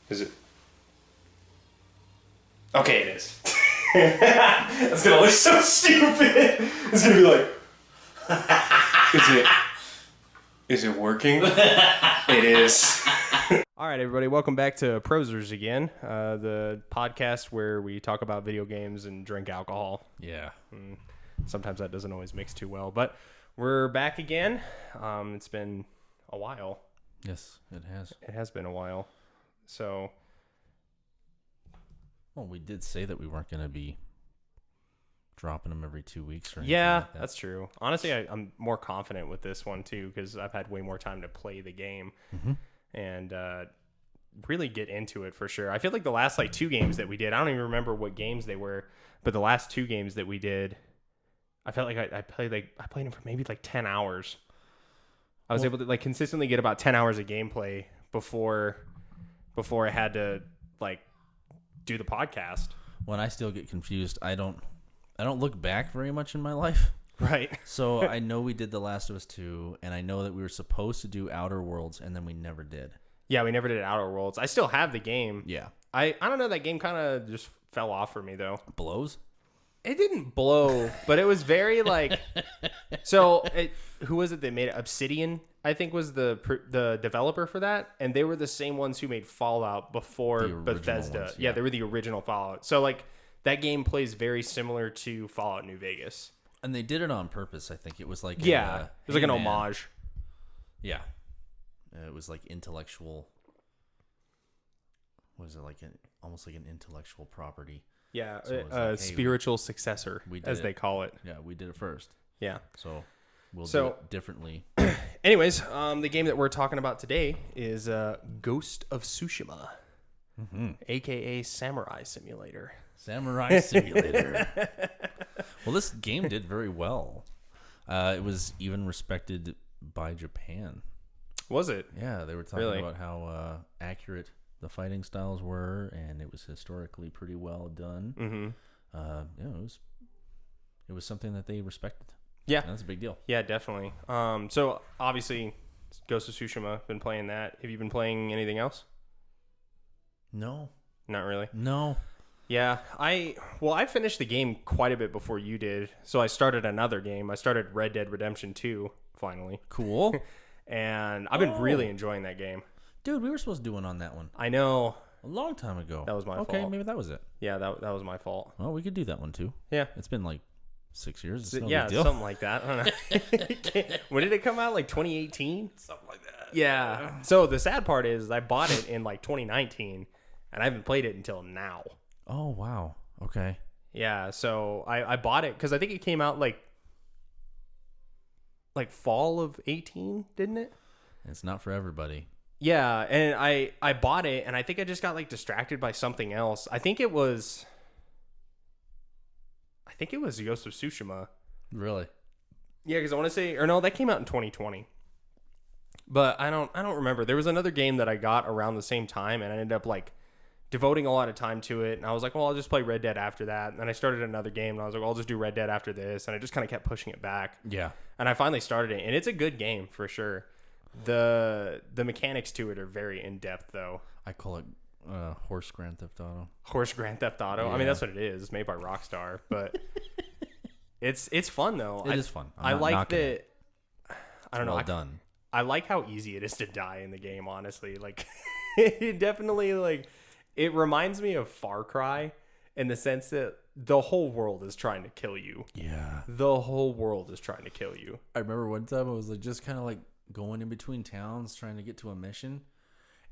Is it? Okay, it is. That's gonna look so stupid. It's gonna be like, is it working? It is. All right, everybody, welcome back to Prosers again, the podcast where we talk about video games and drink alcohol. Yeah. Sometimes that doesn't always mix too well, but we're back again. It's been a while. Yes, it has. It has been a while. So, well, we did say that we weren't going to be dropping them every 2 weeks or anything yeah, like that. that's true. Honestly, I'm more confident with this one, too, because I've had way more time to play the game and really get into it for sure. I feel like the last, two games that we did, I don't even remember what games they were, but the last two games that we did, I felt like I played them for maybe 10 hours. I was able to consistently get about 10 hours of gameplay before I had to do the podcast. When I still get confused, I don't look back very much in my life. Right. So I know we did The Last of Us 2, and I know that we were supposed to do Outer Worlds, and then we never did. Yeah, we never did Outer Worlds. I still have the game. Yeah. I don't know, that game kind of just fell off for me, though. Blows? It didn't blow, but it was very who was it that made it? Obsidian, I think, was the developer for that, and they were the same ones who made Fallout before Bethesda. Ones, yeah, they were the original Fallout. So that game plays very similar to Fallout New Vegas. And they did it on purpose, I think. It was like it was like an homage. Yeah. It was intellectual. What is it, almost like an intellectual property? Yeah, So spiritual successor, as they call it. Yeah, we did it first. Yeah. So we'll do it differently. Anyways, the game that we're talking about today is Ghost of Tsushima, a.k.a. Samurai Simulator. Samurai Simulator. Well, this game did very well. It was even respected by Japan. Was it? Yeah, they were talking about how accurate the fighting styles were, and it was historically pretty well done. Mm-hmm. It was something that they respected. Yeah, and that's a big deal. Yeah, definitely. So obviously, Ghost of Tsushima. Been playing that. Have you been playing anything else? No, not really. No. Yeah, I finished the game quite a bit before you did. So I started another game. I started Red Dead Redemption 2 finally. Cool. And I've been really enjoying that game. Dude, we were supposed to do one on that one. I know. A long time ago. That was my fault. Okay, maybe that was it. Yeah, that was my fault. Well, we could do that one too. Yeah. It's been 6 years. It's no yeah, big deal. something like that. I don't know. When did it come out? 2018? Something like that. Yeah. So the sad part is I bought it in 2019, and I haven't played it until now. Oh, wow. Okay. Yeah, so I bought it because I think it came out fall of 18, didn't it? It's not for everybody. Yeah, and I bought it, and I think I just got distracted by something else. I think it was Ghost of Tsushima. Really? Yeah, because I want to say, or no, that came out in 2020. But I don't remember. There was another game that I got around the same time, and I ended up devoting a lot of time to it. And I was like, well, I'll just play Red Dead after that. And then I started another game, and I was like, well, I'll just do Red Dead after this. And I just kind of kept pushing it back. Yeah. And I finally started it, and it's a good game for sure. The mechanics to it are very in depth, though. I call it Horse Grand Theft Auto. Horse Grand Theft Auto. Yeah. I mean, that's what it is. It's made by Rockstar, but it's fun though. It is fun. I like that. I don't know. Well done. I like how easy it is to die in the game. Honestly, it definitely it reminds me of Far Cry in the sense that the whole world is trying to kill you. Yeah. The whole world is trying to kill you. I remember one time I was just kind of going in between towns trying to get to a mission,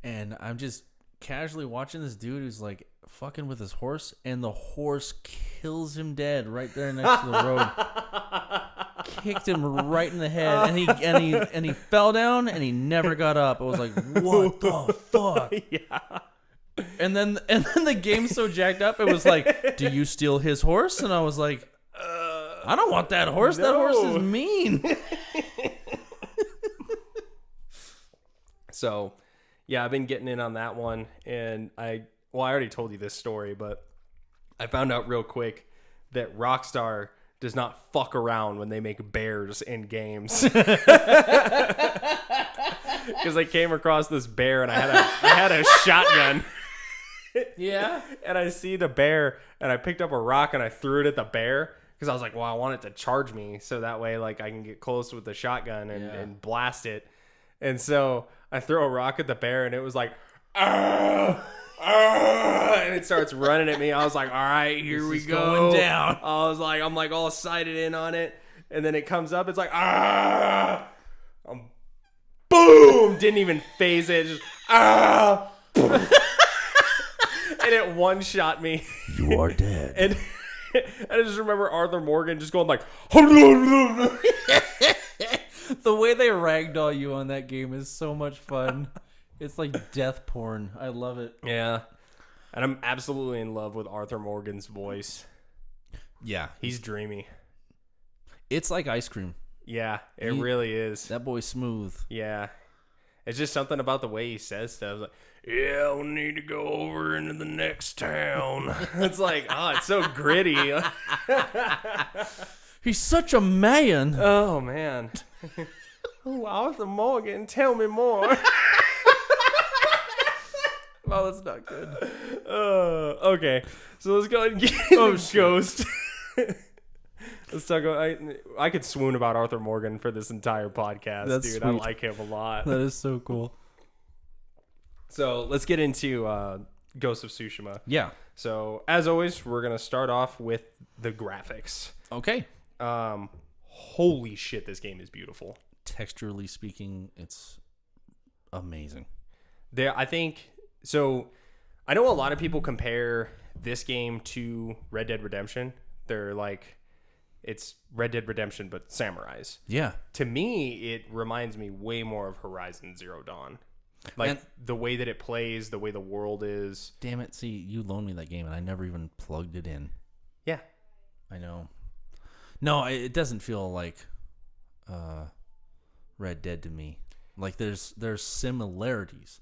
and I'm just casually watching this dude who's fucking with his horse, and the horse kills him dead right there next to the road. Kicked him right in the head, and he fell down, and he never got up. I was like, what the fuck? Yeah. And then the game's so jacked up, it was do you steal his horse? And I was like, I don't want that horse. No. That horse is mean. So, yeah, I've been getting in on that one, and I already told you this story, but I found out real quick that Rockstar does not fuck around when they make bears in games. Because I came across this bear, and I had a shotgun. Yeah. And I see the bear, and I picked up a rock and I threw it at the bear because I was like, well, I want it to charge me so that way like I can get close with the shotgun and blast it. And so I throw a rock at the bear, and it was like, ah, ah, and it starts running at me. I was like, all right, here we go. Going down. I'm like all sighted in on it, and then it comes up. It's like, ah, boom! Didn't even phase it. Just ah. And it one-shot me. You are dead. And I just remember Arthur Morgan just going like, the way they ragdoll you on that game is so much fun. It's like death porn. I love it. yeah. And I'm absolutely in love with Arthur Morgan's voice. Yeah. He's dreamy. It's like ice cream. Yeah, it really is. That boy's smooth. Yeah. It's just something about the way he says stuff. Like, yeah, we'll need to go over into the next town. It's like, oh, it's so gritty. He's such a man. Oh, man. Oh, Arthur Morgan, tell me more. Oh, that's not good. Okay, so let's go ahead and get into Ghost. Let's talk about. I could swoon about Arthur Morgan for this entire podcast, That's dude. sweet. I like him a lot. That is so cool. So let's get into Ghost of Tsushima. Yeah. So as always, we're gonna start off with the graphics. Okay. Holy shit, this game is beautiful. Texturally speaking, it's amazing. I think so. I know a lot of people compare this game to Red Dead Redemption. They're like, it's Red Dead Redemption but samurais. Yeah. To me, it reminds me way more of Horizon Zero Dawn. Like the way that it plays, the way the world is. Damn it. See, you loaned me that game and I never even plugged it in. Yeah. I know. No, it doesn't feel like Red Dead to me. Like there's similarities,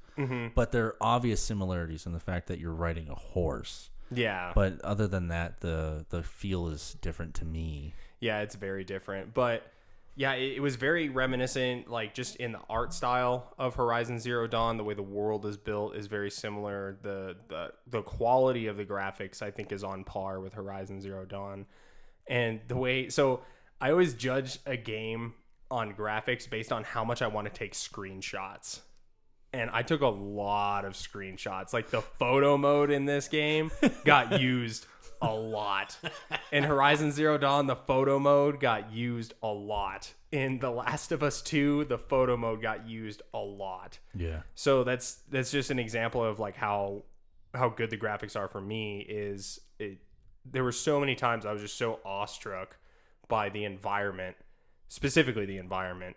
but there are obvious similarities in the fact that you're riding a horse. Yeah. But other than that, the feel is different to me. Yeah, it's very different. But yeah, it was very reminiscent, like just in the art style of Horizon Zero Dawn. The way the world is built is very similar. The quality of the graphics, I think, is on par with Horizon Zero Dawn. And the way, so I always judge a game on graphics based on how much I want to take screenshots. And I took a lot of screenshots. Like the photo mode in this game got used a lot. In Horizon Zero Dawn, the photo mode got used a lot. In The Last of Us 2, the photo mode got used a lot. Yeah. So that's just an example of like how good the graphics are for me. There were so many times I was just so awestruck by the environment, specifically the environment,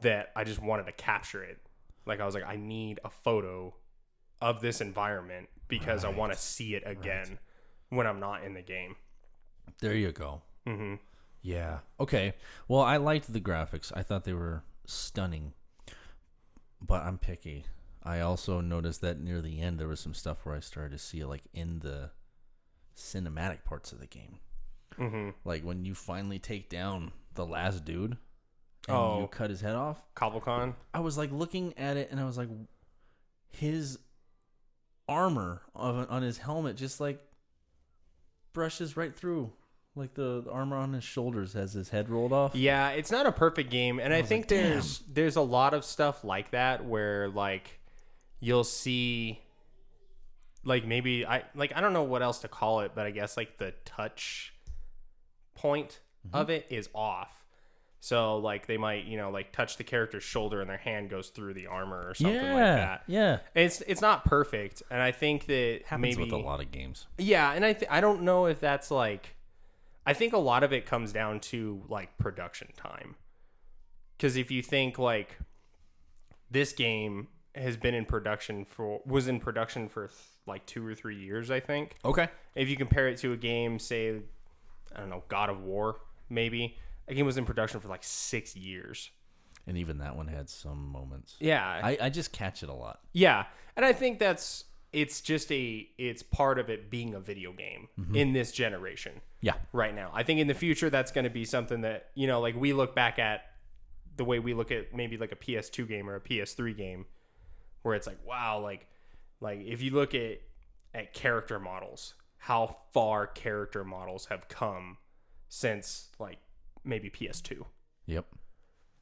that I just wanted to capture it. Like I was like, I need a photo of this environment because I want to see it again when I'm not in the game. There you go. Mm-hmm. Yeah. Okay. Well, I liked the graphics. I thought they were stunning, but I'm picky. I also noticed that near the end there was some stuff where I started to see it like in the cinematic parts of the game. Mm-hmm. Like when you finally take down the last dude and you cut his head off. Cobblecon. I was like looking at it and I was like, his armor on his helmet just like brushes right through. Like the armor on his shoulders has his head rolled off. Yeah, it's not a perfect game, and I think like, there's a lot of stuff like that where like you'll see like maybe I don't know what else to call it, but I guess like the touch point of it is off. So like they might, like touch the character's shoulder and their hand goes through the armor or something like that. Yeah. It's not perfect, and I think that happens maybe with a lot of games. Yeah, and I don't know if that's like, I think a lot of it comes down to like production time. Cuz if you think like this game was in production for like 2 or 3 years, I think. Okay. If you compare it to a game, say, I don't know, God of War, maybe. A game was in production for like 6 years. And even that one had some moments. Yeah. I just catch it a lot. Yeah. And I think it's part of it being a video game in this generation. Yeah. Right now. I think in the future, that's going to be something that, like we look back at the way we look at maybe like a PS2 game or a PS3 game where it's like, wow, like if you look at at character models, how far character models have come since like maybe PS2. Yep.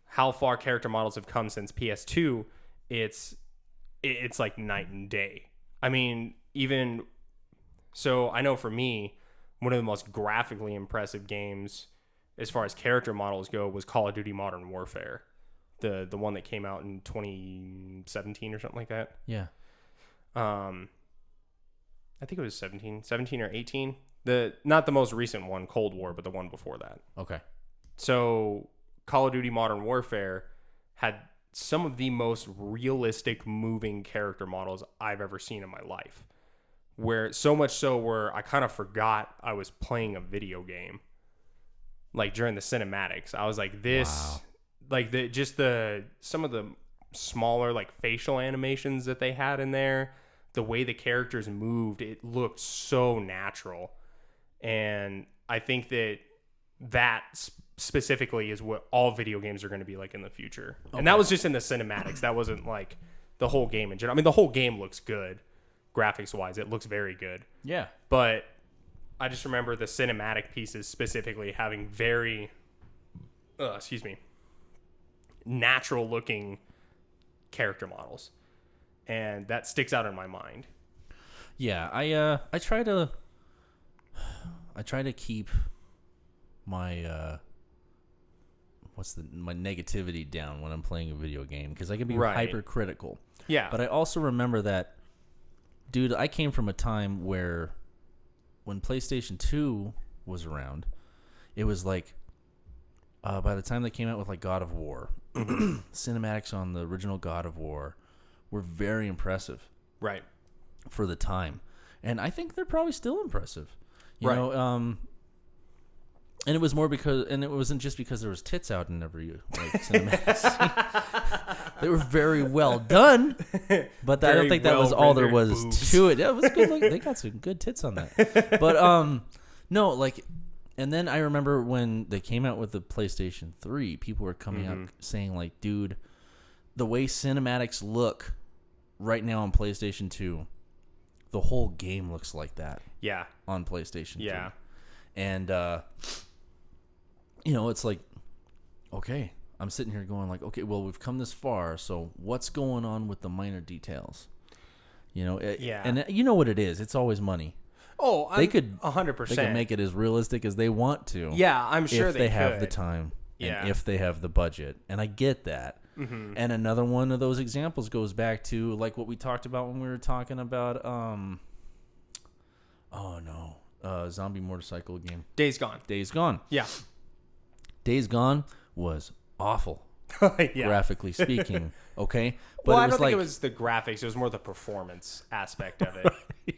How far character models have come since PS2, it's like night and day. I mean, even so, I know for me, one of the most graphically impressive games as far as character models go was Call of Duty Modern Warfare. The one that came out in 2017 or something like that. Yeah. I think it was 17 or 18. Not the most recent one, Cold War, but the one before that. Okay. So Call of Duty Modern Warfare had some of the most realistic moving character models I've ever seen in my life. Where so much so where I kind of forgot I was playing a video game. Like during the cinematics, I was like, this, wow. like some of the smaller like facial animations that they had in there, the way the characters moved, it looked so natural. And I think that specifically is what all video games are going to be like in the future. Okay. And that was just in the cinematics. That wasn't like the whole game in general. I mean, the whole game looks good graphics wise. It looks very good. Yeah. But I just remember the cinematic pieces specifically having very, natural looking character models. And that sticks out in my mind. Yeah, I try to keep my my negativity down when I'm playing a video game because I can be hypercritical. Yeah. But I also remember that, dude, I came from a time where when PlayStation 2 was around, it was like by the time they came out with like God of War, cinematics on the original God of War were very impressive. Right. For the time. And I think they're probably still impressive. You right. know, and it was more because, and it wasn't just because there was tits out in every like cinematics. They were very well done, but I don't think that was all there was boobs. To it. Yeah, it was good. Look, they got some good tits on that. But no, like, and then I remember when they came out with the PlayStation 3, people were coming out saying like, dude, the way cinematics look right now on PlayStation 2, the whole game looks like that. Yeah. On PlayStation 3. Yeah. And you know, it's like, okay, I'm sitting here going like, okay, well, we've come this far, so what's going on with the minor details? You know, yeah. And you know what it is? It's always money. Oh, they could 100%. They could make it as realistic as they want to. Yeah, I'm sure if they could. have the time. Yeah. And if they have the budget, and I get that. Mm-hmm. And another one of those examples goes back to like what we talked about when we were talking about zombie motorcycle game. Days Gone. Days Gone. Yeah. Days Gone was awful. Yeah. Graphically speaking. Okay? But well, I don't think it was the graphics. It was more the performance aspect of it. Right.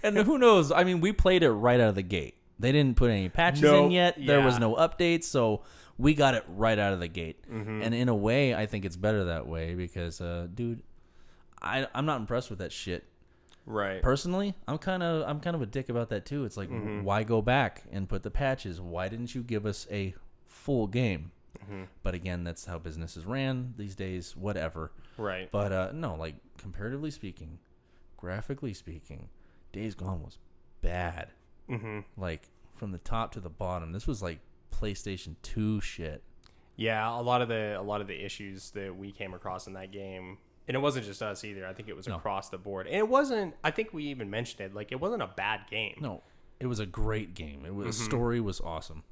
And who knows? I mean, we played it right out of the gate. They didn't put any patches in yet. Yeah. There was no updates, so we got it right out of the gate. Mm-hmm. And in a way, I think it's better that way because, dude, I'm not impressed with that shit. Right. Personally, I'm kind of a dick about that too. It's like, why go back and put the patches? Why didn't you give us a full game? Mm-hmm. But again, that's how businesses ran these days. Whatever. Right. But no, like comparatively speaking, graphically speaking, Days Gone was bad. Mm-hmm. Like from the top to the bottom. This was like PlayStation 2 shit. Yeah, a lot of the issues that we came across in that game. And it wasn't just us either. I think it was across the board. And it wasn't, I think we even mentioned it, like it wasn't a bad game. No, it was a great game. It was, the story was awesome.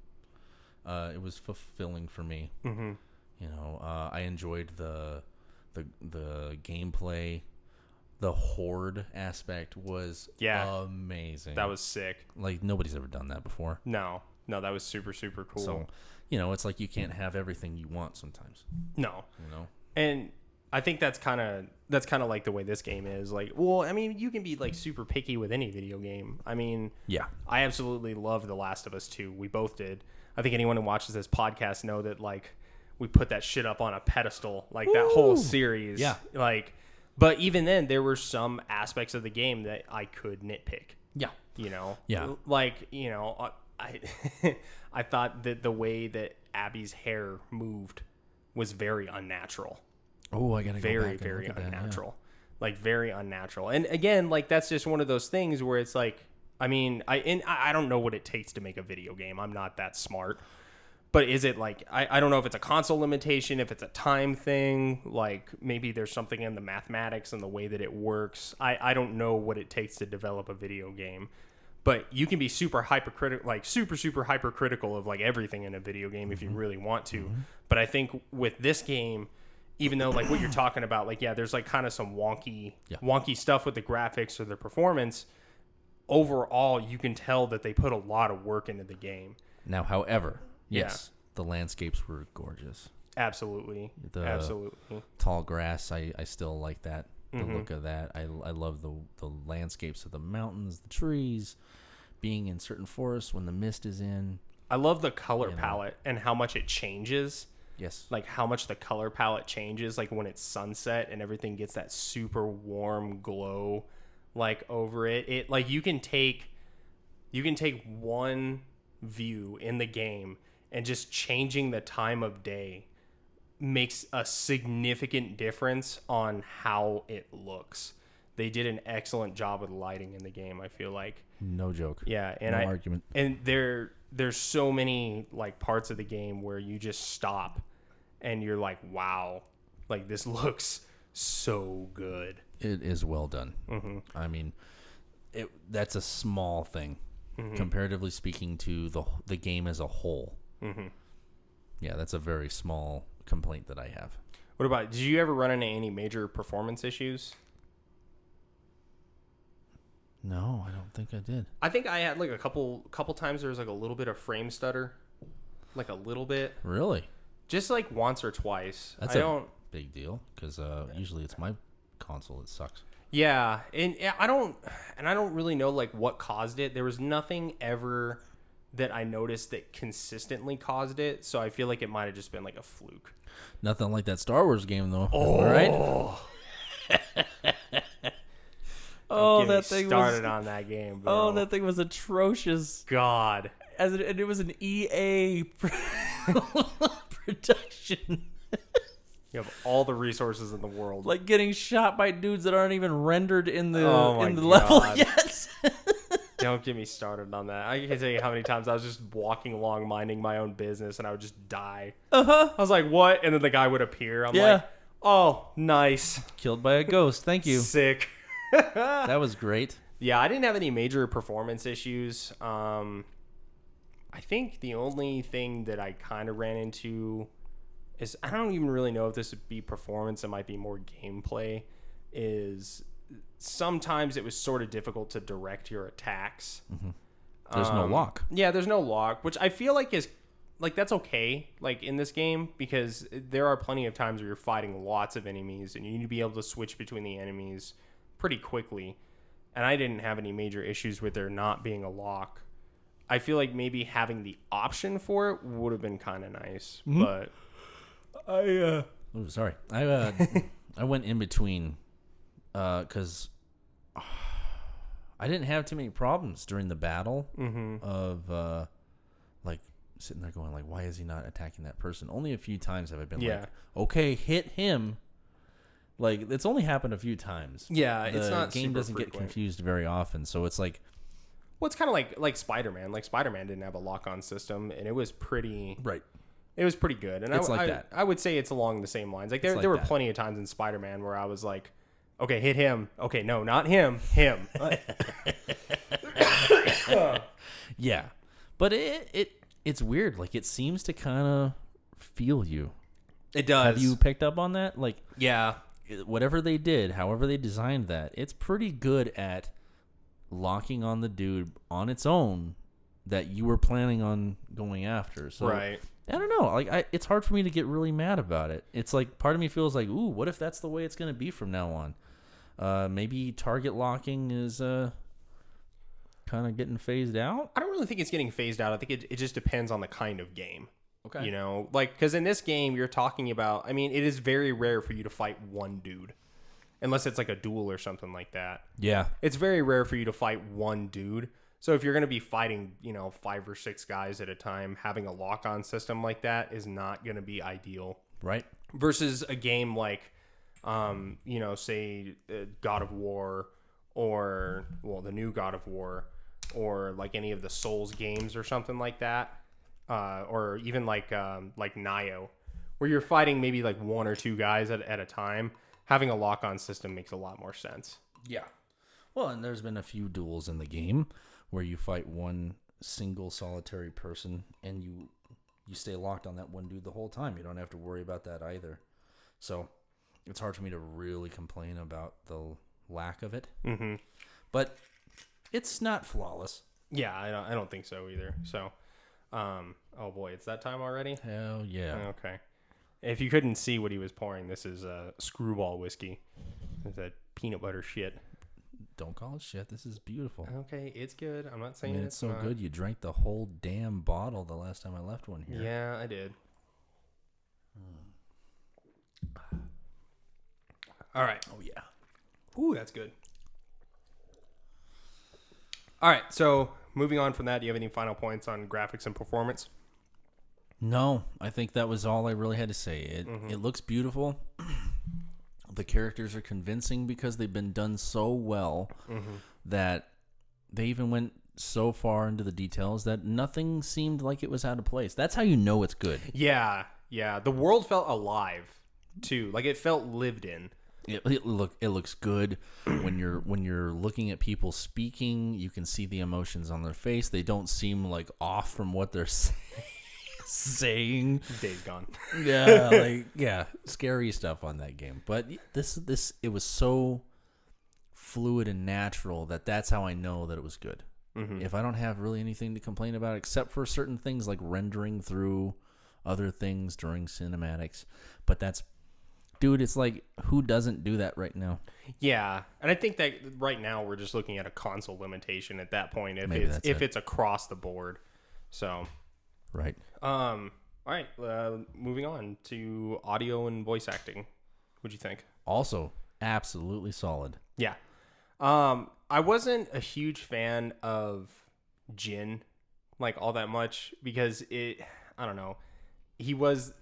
It was fulfilling for me. Mm-hmm. You know, I enjoyed the gameplay. The horde aspect was amazing. That was sick. Like nobody's ever done that before. No, that was super, super cool. So, you know, it's like you can't have everything you want sometimes. No. You know? And I think that's kind of like the way this game is. Like, well, I mean, you can be like super picky with any video game. I mean, yeah, I absolutely love The Last of Us 2. We both did. I think anyone who watches this podcast know that like we put that shit up on a pedestal, like that whole series. Yeah. Like, but even then, there were some aspects of the game that I could nitpick. Yeah. You know. Yeah. Like, you know, I I thought that the way that Abby's hair moved was very unnatural. Oh, I gotta very, go back very and look at unnatural. like very unnatural. And again, like that's just one of those things where it's like, I mean, I don't know what it takes to make a video game. I'm not that smart. But is it like, I don't know if it's a console limitation, if it's a time thing, like maybe there's something in the mathematics and the way that it works. I don't know what it takes to develop a video game. But you can be super hypercritical, like super hypercritical of like everything in a video game if you really want to. But I think with this game, even though like what you're talking about, like, yeah, there's like kind of some wonky stuff with the graphics or the performance. Overall, you can tell that they put a lot of work into the game. Now, however, yes, the landscapes were gorgeous. Absolutely. Absolutely. Tall grass, I still like that. The look of that. I love the landscapes of the mountains, the trees, being in certain forests when the mist is in. I love the color palette and how much it changes. Yes. Like how much the color palette changes, like when it's sunset and everything gets that super warm glow like over it. It like you can take one view in the game and just changing the time of day makes a significant difference on how it looks. They did an excellent job with lighting in the game, I feel like. No joke. Yeah, and no argument. And there's so many like parts of the game where you just stop and you're like, wow, like this looks so good. It is well done. I mean, that's a small thing, comparatively speaking to the game as a whole. Yeah, that's a very small complaint that I have. What about, did you ever run into any major performance issues? No, I don't think I did. I think I had like a couple times there was like a little bit of frame stutter, like a little bit. Really? Just like once or twice. That's a big deal because usually it's my console that sucks. Yeah, and I don't really know like what caused it. There was nothing ever that I noticed that consistently caused it, so I feel like it might have just been like a fluke. Nothing like that Star Wars game though. Oh, right. Oh, that thing started on that game, bro. Oh, that thing was atrocious. God. And it was an EA production. You have all the resources in the world. Like getting shot by dudes that aren't even rendered in the God. level yet. Don't get me started on that. I can tell you how many times I was just walking along minding my own business and I would just die. I was like, what? And then the guy would appear. I'm like, oh, nice. Killed by a ghost. Thank you. Sick. That was great. Yeah, I didn't have any major performance issues. I think the only thing that I kind of ran into is, I don't even really know if this would be performance. It might be more gameplay. Is sometimes it was sort of difficult to direct your attacks. There's no lock. Yeah, there's no lock, which I feel like is like that's okay, like in this game, because there are plenty of times where you're fighting lots of enemies and you need to be able to switch between the enemies pretty quickly. And I didn't have any major issues with there not being a lock. I feel like maybe having the option for it would have been kind of nice, but I went in between because I didn't have too many problems during the battle of like sitting there going like, why is he not attacking that person? Only a few times have I been like, okay, hit him. Like, it's only happened a few times. Yeah, it's not game doesn't frequent. get confused very often, so it's like, well, it's kind of like Spider-Man. Like Spider-Man didn't have a lock-on system, and it was pretty right. It was pretty good, and it's like that. I would say it's along the same lines. Like there were plenty of times in Spider-Man where I was like, okay, hit him. Okay, no, not him. Him. Yeah, but it's weird. Like it seems to kind of feel you. It does. Have you picked up on that? Like, yeah. Whatever they did, however they designed that, it's pretty good at locking on the dude on its own that you were planning on going after. So right. I don't know. Like it's hard for me to get really mad about it. It's like part of me feels like, ooh, what if that's the way it's going to be from now on? Maybe target locking is kind of getting phased out. I don't really think it's getting phased out. I think it just depends on the kind of game. Okay. You know, like, because in this game, you're talking about, I mean, it is very rare for you to fight one dude. Unless it's like a duel or something like that. Yeah. It's very rare for you to fight one dude. So if you're going to be fighting, 5 or 6 guys at a time, having a lock-on system like that is not going to be ideal. Right. Versus a game like say God of War, or the new God of War, or like any of the Souls games or something like that, or even like Nioh, where you're fighting maybe like one or two guys at a time. Having a lock-on system makes a lot more sense. Yeah. Well, and there's been a few duels in the game where you fight one single solitary person and you stay locked on that one dude the whole time. You don't have to worry about that either. So it's hard for me to really complain about the lack of it. Mm-hmm. But it's not flawless. Yeah, I don't think so either. So, oh boy, it's that time already? Hell yeah. Okay. If you couldn't see what he was pouring, this is Screwball whiskey. It's that peanut butter shit. Don't call it shit. This is beautiful. Okay, it's good. I'm not I saying mean, it's so not. good. You drank the whole damn bottle the last time I left one here. Yeah, I did. All right. Oh, yeah. Ooh, that's good. All right, so moving on from that, do you have any final points on graphics and performance? No, I think that was all I really had to say. It looks beautiful. The characters are convincing because they've been done so well that they even went so far into the details that nothing seemed like it was out of place. That's how you know it's good. Yeah. The world felt alive too. Like it felt lived in. It looks good when you're looking at people speaking. You can see the emotions on their face. They don't seem like off from what they're saying. Days Gone. Yeah, scary stuff on that game. But this it was so fluid and natural that's how I know that it was good. If I don't have really anything to complain about except for certain things like rendering through other things during cinematics, but dude, it's like, who doesn't do that right now? Yeah, and I think that right now we're just looking at a console limitation at that point if it's across the board. So, right. All right, moving on to audio and voice acting. What'd you think? Also, absolutely solid. Yeah. I wasn't a huge fan of Jin, like all that much, because I don't know, he was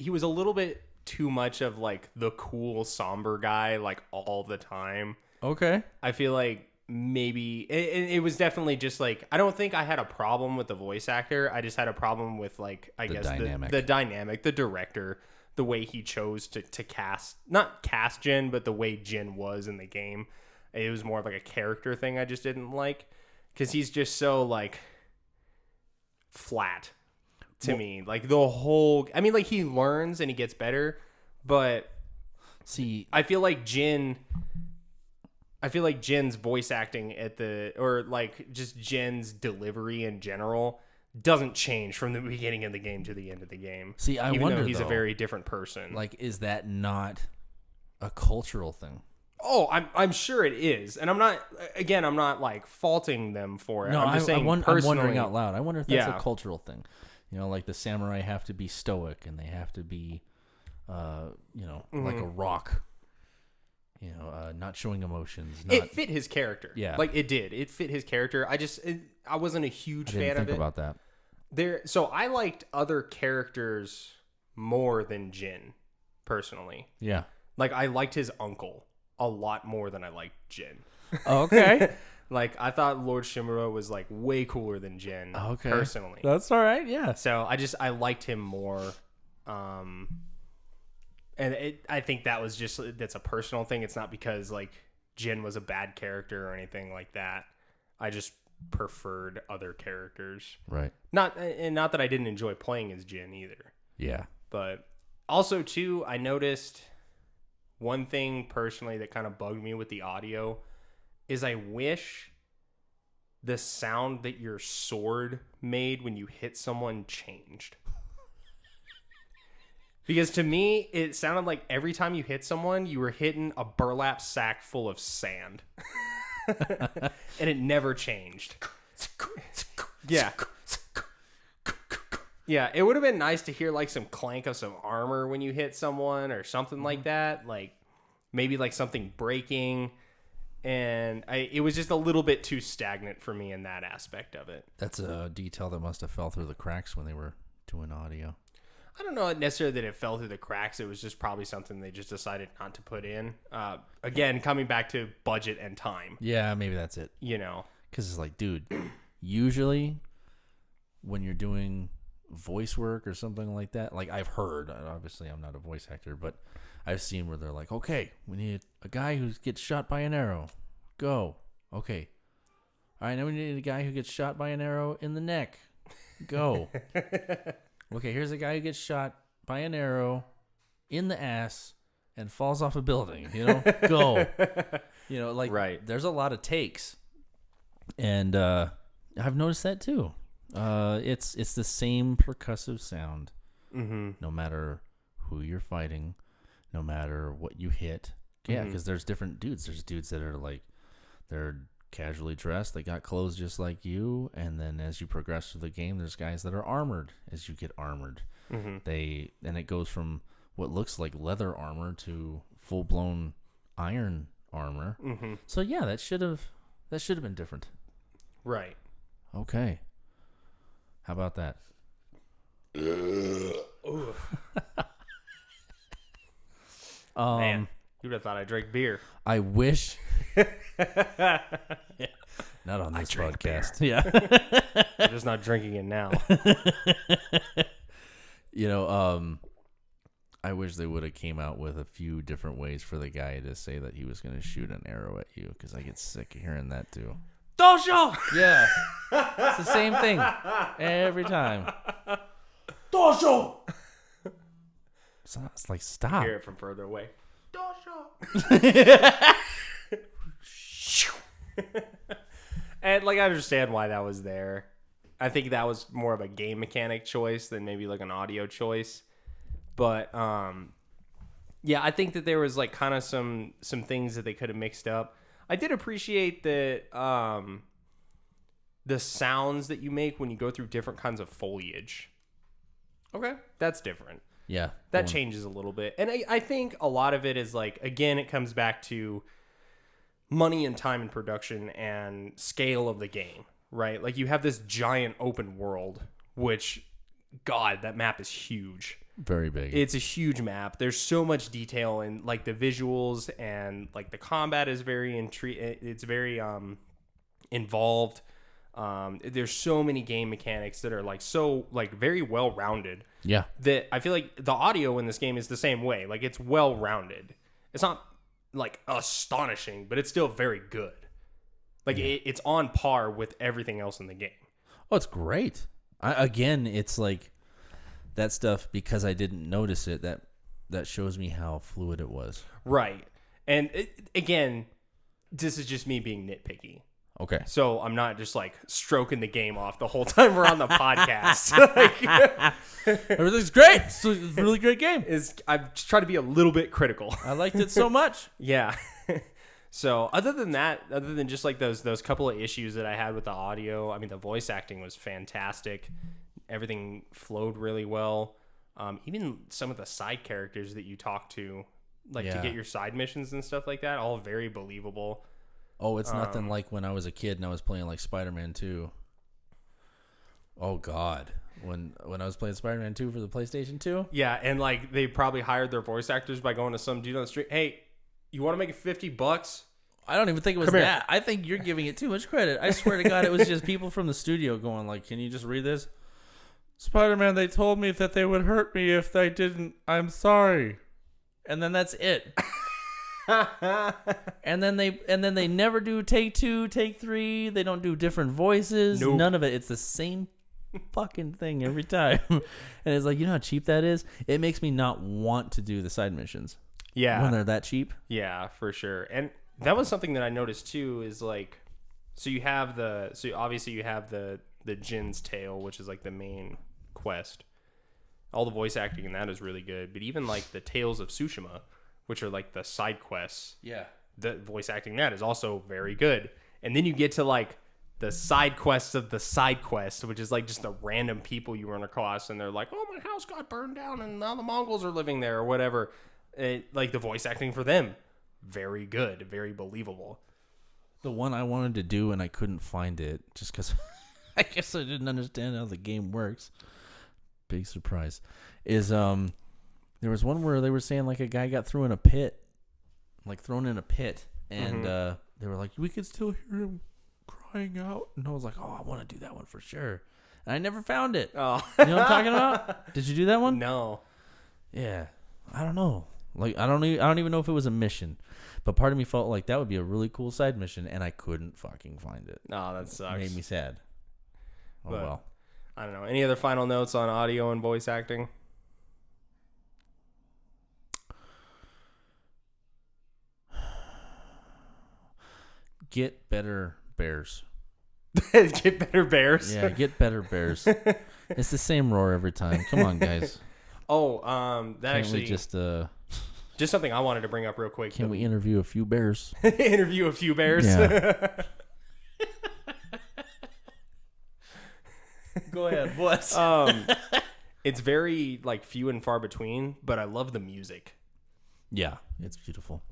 a little bit too much of like the cool somber guy like all the time. Okay. I feel like maybe it was definitely just like, I don't think I had a problem with the voice actor. I just had a problem with like, I guess the dynamic, the director, the way he chose to not cast Jin, but the way Jin was in the game. It was more of like a character thing I just didn't like, because he's just so like flat to me. Like the whole, I mean, like he learns and he gets better, but I feel like Jin's voice acting or like just Jin's delivery in general doesn't change from the beginning of the game to the end of the game. See, I even wonder, though he's though, a very different person. Like, is that not a cultural thing? Oh, I'm sure it is, and I'm not like faulting them for it. No, I'm just saying I'm wondering out loud. I wonder if that's Yeah. a cultural thing. You know, like the samurai have to be stoic and they have to be, like a rock. You know, not showing emotions. It fit his character. Yeah, like it did. It fit his character. I wasn't a huge fan of it. Think about that. So I liked other characters more than Jin, personally. Yeah. Like I liked his uncle a lot more than I liked Jin. Okay. Like I thought Lord Shimura was like way cooler than Jin. Okay. Personally. That's all right. Yeah. So I liked him more. And I think that's a personal thing. It's not because like Jin was a bad character or anything like that. I just preferred other characters. Right. Not that I didn't enjoy playing as Jin either. Yeah. But also too, I noticed one thing personally that kind of bugged me with the audio is I wish the sound that your sword made when you hit someone changed. Because to me, it sounded like every time you hit someone, you were hitting a burlap sack full of sand. And it never changed. Yeah. Yeah, it would have been nice to hear like some clank of some armor when you hit someone or something like that. Like maybe like something breaking. And it was just a little bit too stagnant for me in that aspect of it. That's a detail that must have fell through the cracks when they were doing audio. I don't know necessarily that it fell through the cracks. It was just probably something they just decided not to put in. Again, coming back to budget and time. Yeah, maybe that's it. You know, because it's like, dude, usually when you're doing voice work or something like that, like I've heard, obviously I'm not a voice actor, but I've seen where they're like, okay, we need a guy who gets shot by an arrow. Go. Okay. All right, now we need a guy who gets shot by an arrow in the neck. Go. Okay, here's a guy who gets shot by an arrow in the ass and falls off a building, Go. Like, right. There's a lot of takes. And I've noticed that too. It's the same percussive sound. Mm-hmm. No matter who you're fighting, no matter what you hit. Yeah, because there's different dudes. There's dudes that are like, they're casually dressed. They got clothes just like you. And then as you progress through the game, there's guys that are armored as you get armored. Mm-hmm. And it goes from what looks like leather armor to full-blown iron armor. Mm-hmm. So yeah, that should have been different. Right. Okay. How about that? Man, you would have thought I drank beer. I wish. Yeah. Not on this podcast. Beer. Yeah. I'm just not drinking it now. I wish they would have came out with a few different ways for the guy to say that he was going to shoot an arrow at you, because I get sick of hearing that too. Dosho! Yeah. It's the same thing every time. Dosho! It's like, stop. Hear it from further away. Dosho! And like, I understand why that was there. I think that was more of a game mechanic choice than maybe like an audio choice. But yeah, I think that there was like kind of some things that they could have mixed up. I did appreciate that the sounds that you make when you go through different kinds of foliage. Okay, that's different. Yeah, that changes a little bit. And I think a lot of it is like, again, it comes back to money and time and production and scale of the game, right? Like, you have this giant open world, which, God, that map is huge. Very big. It's a huge map. There's so much detail in like the visuals, and like the combat is very it's very involved. There's so many game mechanics that are like so like very well rounded. Yeah. That I feel like the audio in this game is the same way. Like, it's well rounded. It's not like astonishing, but it's still very good. Like, it's on par with everything else in the game. Oh, it's great. Again, it's like that stuff, because I didn't notice it, that shows me how fluid it was. Right. And again, this is just me being nitpicky. Okay. So I'm not just like stroking the game off the whole time we're on the podcast. Everything's great. It's a really great game. I'm just trying to be a little bit critical. I liked it so much. Yeah. So other than just like those couple of issues that I had with the audio, I mean, the voice acting was fantastic. Everything flowed really well. Even some of the side characters that you talk to, like to get your side missions and stuff like that, all very believable. Oh, it's nothing like when I was a kid and I was playing like Spider-Man 2. Oh God, when I was playing Spider-Man 2 for the PlayStation 2. Yeah, and like they probably hired their voice actors by going to some dude on the street. Hey, you want to make it $50? I don't even think it was that. I think you're giving it too much credit. I swear to God, it was just people from the studio going like, "Can you just read this?" Spider-Man, they told me that they would hurt me if they didn't. I'm sorry. And then that's it. and then they never do take 2, take 3. They don't do different voices. Nope. None of it. It's the same fucking thing every time. And it's like, you know how cheap that is? It makes me not want to do the side missions. Yeah. When they're that cheap. Yeah, for sure. And that was something that I noticed too, is like, so obviously you have the Jin's Tale, which is like the main quest. All the voice acting in that is really good. But even like the Tales of Tsushima, which are like the side quests. Yeah. The voice acting in that is also very good. And then you get to like the side quests of the side quest, which is like just the random people you run across, and they're like, "Oh, my house got burned down and now the Mongols are living there," or whatever. Like the voice acting for them, very good, very believable. The one I wanted to do and I couldn't find it just because I guess I didn't understand how the game works. big surprise, is there was one where they were saying like a guy got thrown in a pit, and they were like, we could still hear him crying out, and I was like, oh, I want to do that one for sure, and I never found it. Oh, you know what I'm talking about? Did you do that one? No. Yeah, I don't know. Like I don't even know if it was a mission, but part of me felt like that would be a really cool side mission, and I couldn't fucking find it. No, that sucks. It made me sad. Oh But, well. I don't know. Any other final notes on audio and voice acting? Get better bears. Get better bears. Yeah, get better bears. It's the same roar every time. Come on, guys. Oh, that Can't actually we just something I wanted to bring up real quick. can we interview a few bears? interview a few bears? Yeah. Go ahead. What? It's very like few and far between, but I love the music. Yeah, it's beautiful.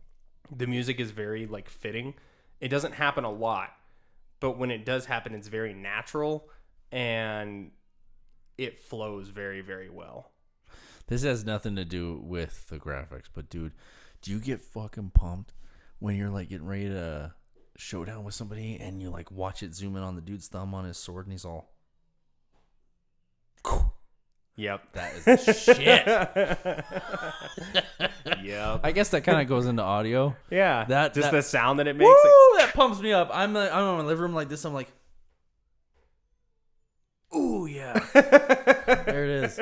The music is very like fitting. It doesn't happen a lot, but when it does happen, it's very natural and it flows very, very well. This has nothing to do with the graphics, but dude, do you get fucking pumped when you're like getting ready to showdown with somebody and you like watch it zoom in on the dude's thumb on his sword and he's all, Yep. that is the shit. Yep. I guess that kind of goes into audio. Yeah. That the sound that it makes. Woo, that pumps me up. I'm in my living room like this. I'm like, ooh yeah, there it is.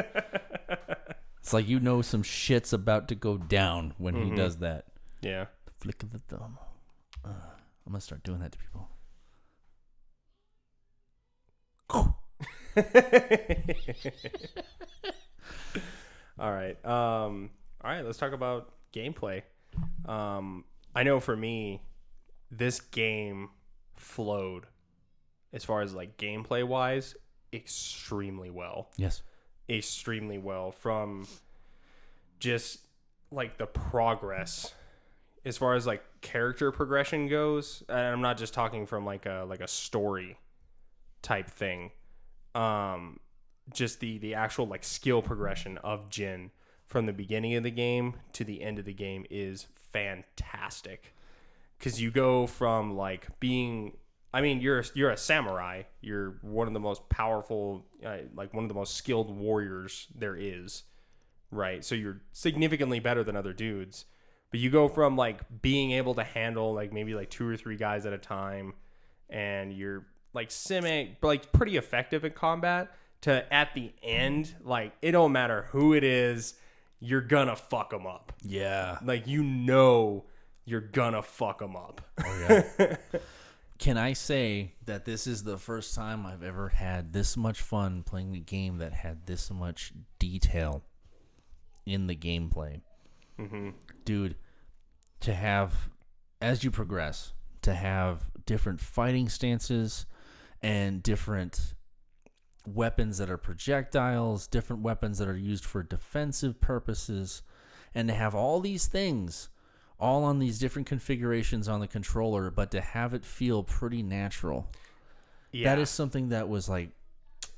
It's like you know some shit's about to go down when he does that. Yeah. The flick of the thumb. I'm gonna start doing that to people. All right. Let's talk about gameplay. I know for me, this game flowed as far as like gameplay wise extremely well. Yes. Extremely well, from just like the progress as far as like character progression goes. And I'm not just talking from like a story type thing. Just the actual like skill progression of Jin from the beginning of the game to the end of the game is fantastic. Cause you go from like being, I mean, you're a samurai. You're one of the most powerful, like one of the most skilled warriors there is, right? So you're significantly better than other dudes. But you go from like being able to handle like maybe like 2 or 3 guys at a time, and you're like pretty effective in combat, to at the end, like it don't matter who it is, you're gonna fuck them up. Yeah. Like you're gonna fuck them up. Oh yeah. Can I say that this is the first time I've ever had this much fun playing a game that had this much detail in the gameplay? Mm-hmm. Dude, to have, as you progress, to have different fighting stances and different weapons that are projectiles, different weapons that are used for defensive purposes, and to have all these things all on these different configurations on the controller, but to have it feel pretty natural. Yeah. That is something that was like,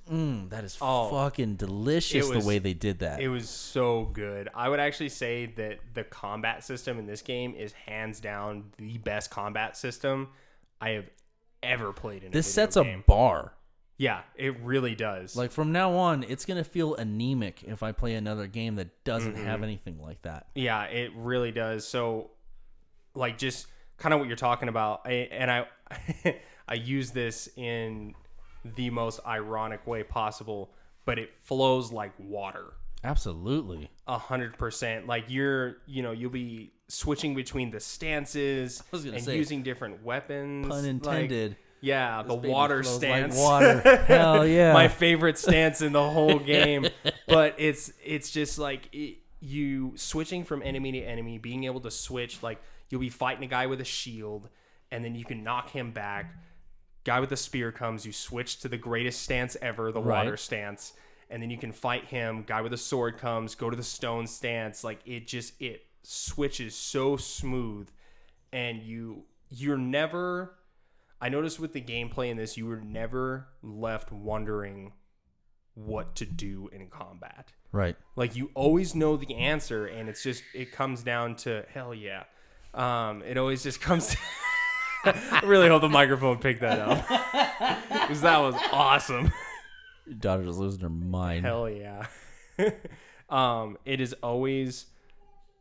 that is fucking delicious the way they did that. It was so good. I would actually say that the combat system in this game is hands down the best combat system I have ever played in a video game. This sets a bar. Yeah, it really does. Like from now on, it's going to feel anemic if I play another game that doesn't have anything like that. Yeah, it really does. So, like, just kind of what you're talking about, I use this in the most ironic way possible, but it flows like water. Absolutely. 100%. Like you'll be switching between the stances and using different weapons. Pun intended. Like, yeah, the water stance. Like water. Hell yeah. My favorite stance in the whole game. But it's just like you switching from enemy to enemy, being able to switch. Like you'll be fighting a guy with a shield, and then you can knock him back. Guy with the spear comes, you switch to the greatest stance ever, the water stance, and then you can fight him. Guy with a sword comes, go to the stone stance. Like it switches so smooth, and you're never. I noticed with the gameplay in this, you were never left wondering what to do in combat. Right. Like you always know the answer, and it comes down to hell yeah. It always just comes to I really hope the microphone picked that up. Because that was awesome. Your daughter's losing her mind. Hell yeah. It is always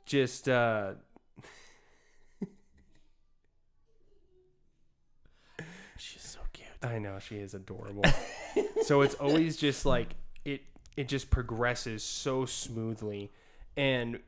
just She's so cute. I know, she is adorable. So it's always just like it just progresses so smoothly, and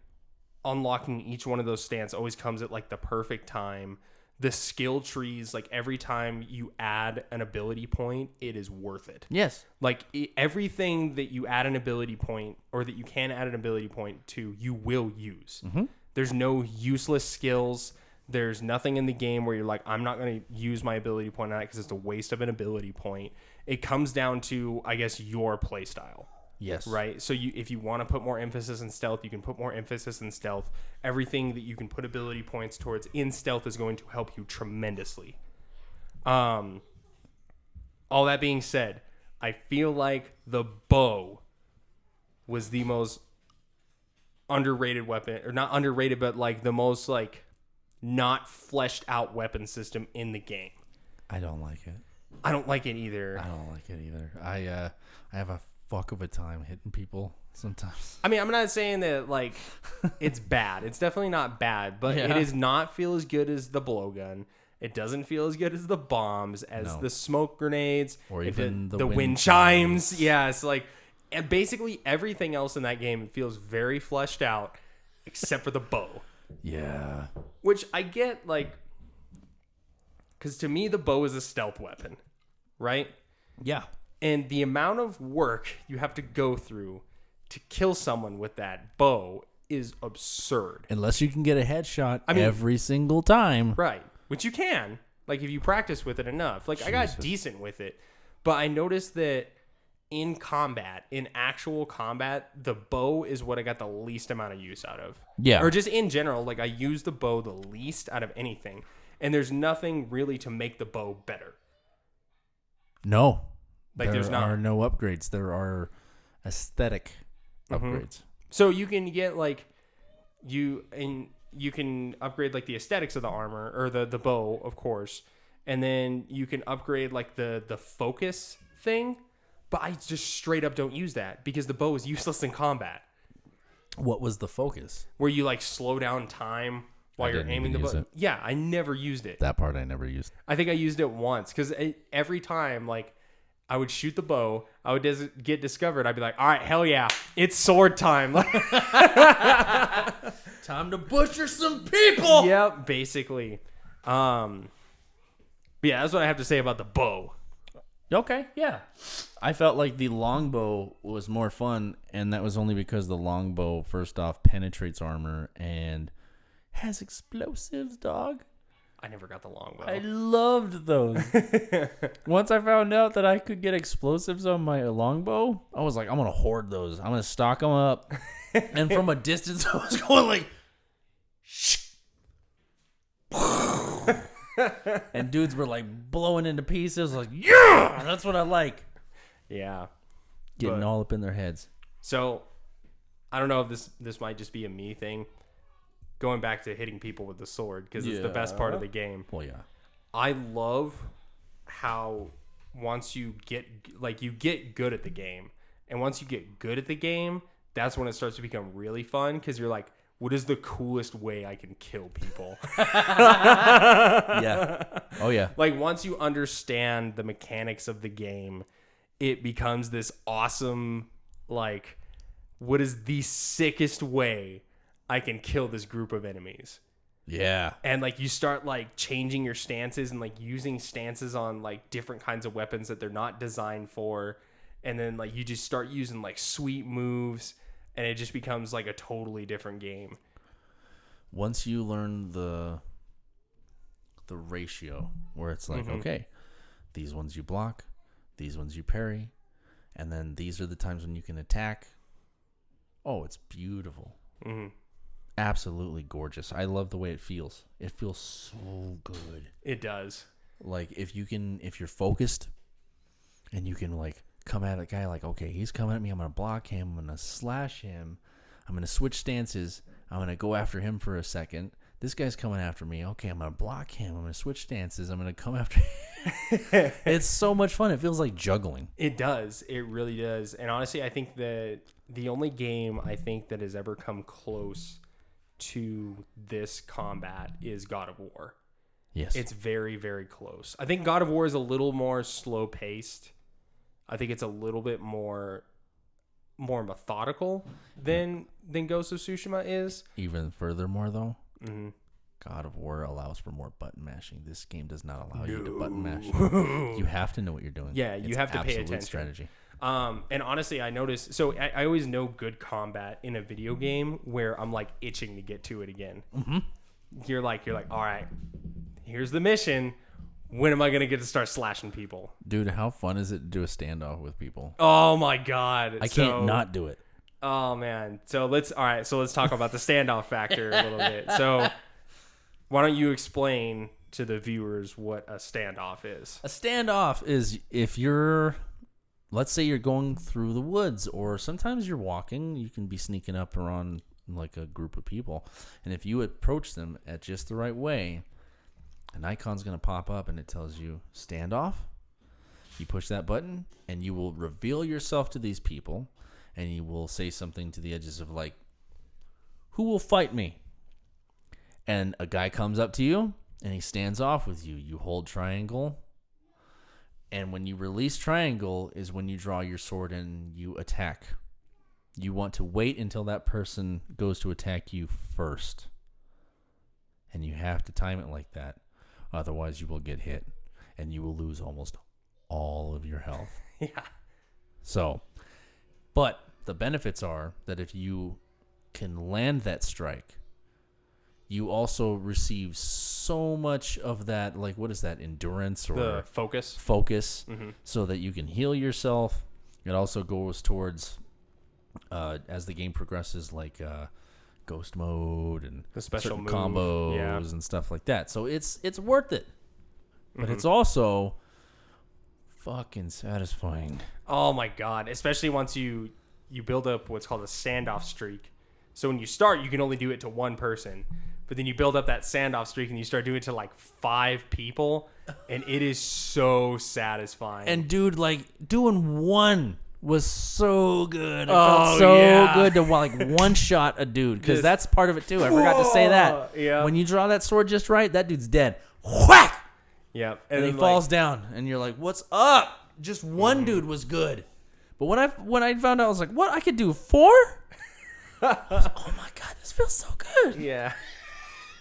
unlocking each one of those stats always comes at like the perfect time. The skill trees, like every time you add an ability point, it is worth it. Yes. Like everything that you add an ability point, or that you can add an ability point to, you will use. Mm-hmm. There's no useless skills. There's nothing in the game where you're like, I'm not going to use my ability point on it because it's a waste of an ability point. It comes down to, I guess, your play style. Yes. Right? So if you want to put more emphasis in stealth, you can put more emphasis in stealth. Everything that you can put ability points towards in stealth is going to help you tremendously. All that being said, I feel like the bow was the most underrated weapon, or not underrated, but like the most like not fleshed out weapon system in the game. I don't like it. I don't like it either. I don't like it either. I have a fuck of a time hitting people sometimes. I mean, I'm not saying that like it's bad. It's definitely not bad, but it does not feel as good as the blowgun. It doesn't feel as good as the bombs, as the smoke grenades, or even the wind chimes. Yeah, it's like, and basically everything else in that game feels very fleshed out, except for the bow. Yeah. Which I get, like, because to me the bow is a stealth weapon, right? Yeah. And the amount of work you have to go through to kill someone with that bow is absurd. Unless you can get a headshot every single time. Right. Which you can. Like, if you practice with it enough. Like, Jesus. I got decent with it. But I noticed that in combat, in actual combat, the bow is what I got the least amount of use out of. Yeah. Or just in general, like, I use the bow the least out of anything. And there's nothing really to make the bow better. No. Like, there are no upgrades. There are aesthetic upgrades. So you can get, like, you can upgrade, like, the aesthetics of the armor, or the bow, of course. And then you can upgrade, like, the focus thing. But I just straight up don't use that because the bow is useless in combat. What was the focus? Where you, like, slow down time while you're aiming the bow. Yeah, I never used it. That part I never used. I think I used it once because every time, like, I would shoot the bow, I would get discovered. I'd be like, all right, hell yeah, it's sword time. Time to butcher some people. Yep, basically. But yeah, that's what I have to say about the bow. Okay, yeah. I felt like the longbow was more fun, and that was only because the longbow, first off, penetrates armor and has explosives, dog. I never got the longbow. I loved those. Once I found out that I could get explosives on my longbow, I was like, I'm going to hoard those. I'm going to stock them up. And from a distance, I was going like, shh. And dudes were like blowing into pieces. Like, yeah, that's what I like. Yeah. Getting all up in their heads. So, I don't know if this might just be a me thing. Going back to hitting people with the sword, because it's the best part of the game. Well, yeah. I love how once you get good at the game, and once you get good at the game, that's when it starts to become really fun, because you're like, what is the coolest way I can kill people? Yeah. Oh, yeah. Like, once you understand the mechanics of the game, it becomes this awesome, like, what is the sickest way I can kill this group of enemies? Yeah. And, like, you start, like, changing your stances and, like, using stances on, like, different kinds of weapons that they're not designed for. And then, like, you just start using, like, sweet moves, and it just becomes, like, a totally different game. Once you learn the ratio, where it's like, okay, these ones you block, these ones you parry, and then these are the times when you can attack. Oh, it's beautiful. Mm-hmm. Absolutely gorgeous. I love the way it feels. It feels so good. It does. Like, if you're focused and you can, like, come at a guy like, okay, he's coming at me. I'm going to block him. I'm going to slash him. I'm going to switch stances. I'm going to go after him for a second. This guy's coming after me. Okay, I'm going to block him. I'm going to switch stances. I'm going to come after him. It's so much fun. It feels like juggling. It does. It really does. And honestly, I think that the only game I think that has ever come close to this combat is God of War. Yes. It's very, very close. I think God of War is a little more slow paced. I think it's a little bit more methodical than Ghost of Tsushima is. Even furthermore, though, mm-hmm. God of War allows for more button mashing. This game does not allow you to button mash. You have to know what you're doing. Yeah, you have to pay attention. Strategy. And honestly, I noticed. So I always know good combat in a video game where I'm like itching to get to it again. Mm-hmm. You're like, all right, here's the mission. When am I gonna get to start slashing people? Dude, how fun is it to do a standoff with people? Oh my god, I can't not do it. Oh man. So let's talk about the standoff factor a little bit. So why don't you explain to the viewers what a standoff is? A standoff is if you're, let's say you're going through the woods, or sometimes you're walking, you can be sneaking up around like a group of people, and if you approach them at just the right way, an icon's going to pop up and it tells you standoff. You push that button and you will reveal yourself to these people, and you will say something to the edges of like, who will fight me? And a guy comes up to you and he stands off with you. You hold triangle, and when you release triangle is when you draw your sword and you attack. You want to wait until that person goes to attack you first, and you have to time it like that. Otherwise, you will get hit, and you will lose almost all of your health. Yeah. So, but the benefits are that if you can land that strike, you also receive so much of that, like, what is that, endurance or the focus, mm-hmm. so that you can heal yourself. It also goes towards, as the game progresses, like ghost mode and the special move. combos and stuff like that. So it's worth it, but mm-hmm. it's also fucking satisfying. Oh my god! Especially once you build up what's called a standoff streak. So when you start, you can only do it to one person, but then you build up that standoff streak and you start doing it to like 5 people, and it is so satisfying. And dude, like doing one was so good. It felt so good to like one shot a dude, because that's part of it too. I forgot to say that. Yeah. When you draw that sword just right, that dude's dead. Whack! Yeah. And he falls down, and you're like, "What's up?" Just one dude was good. But when I found out, I was like, "What? I could do 4?" I was like, oh my god, this feels so good. Yeah.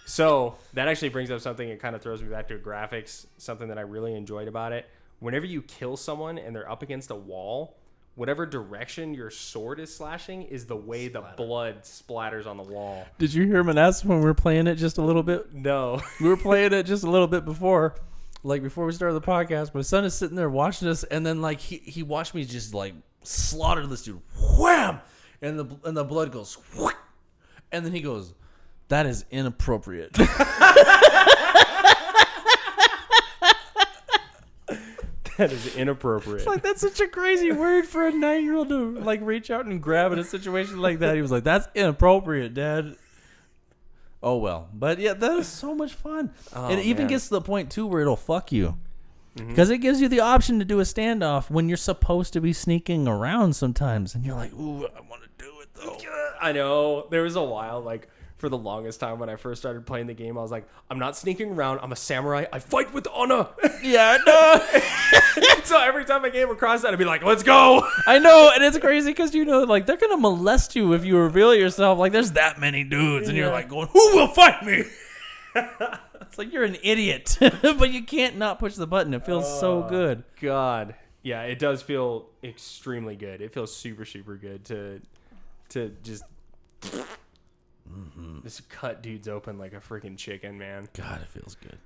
So that actually brings up something. It kind of throws me back to graphics. Something that I really enjoyed about it. Whenever you kill someone and they're up against a wall, whatever direction your sword is slashing is the way the blood splatters on the wall. Did you hear Manasseh when we were playing it just a little bit? No. We were playing it just a little bit before. Like before we started the podcast, my son is sitting there watching us, and then like he watched me just like slaughter this dude. Wham! And the blood goes, whoosh, and then he goes, "That is inappropriate." That is inappropriate. It's like, that's such a crazy word for a 9-year-old to like reach out and grab in a situation like that. He was like, "That's inappropriate, Dad." Oh well, but yeah, that is so much fun. And it even gets to the point too where it'll fuck you. Because it gives you the option to do a standoff when you're supposed to be sneaking around sometimes. And you're like, "Ooh, I want to do it though." I know. There was a while, like, for the longest time when I first started playing the game, I was like, I'm not sneaking around. I'm a samurai. I fight with honor. Yeah, I know. So every time I came across that, I'd be like, let's go. I know. And it's crazy because, you know, like, they're going to molest you if you reveal yourself. Like, there's that many dudes. And you're like going, "Who will fight me?" It's like you're an idiot. But you can't not push the button. It feels so good. God. Yeah, it does feel extremely good. It feels super, super good to just just cut dudes open like a freaking chicken, man. God, it feels good.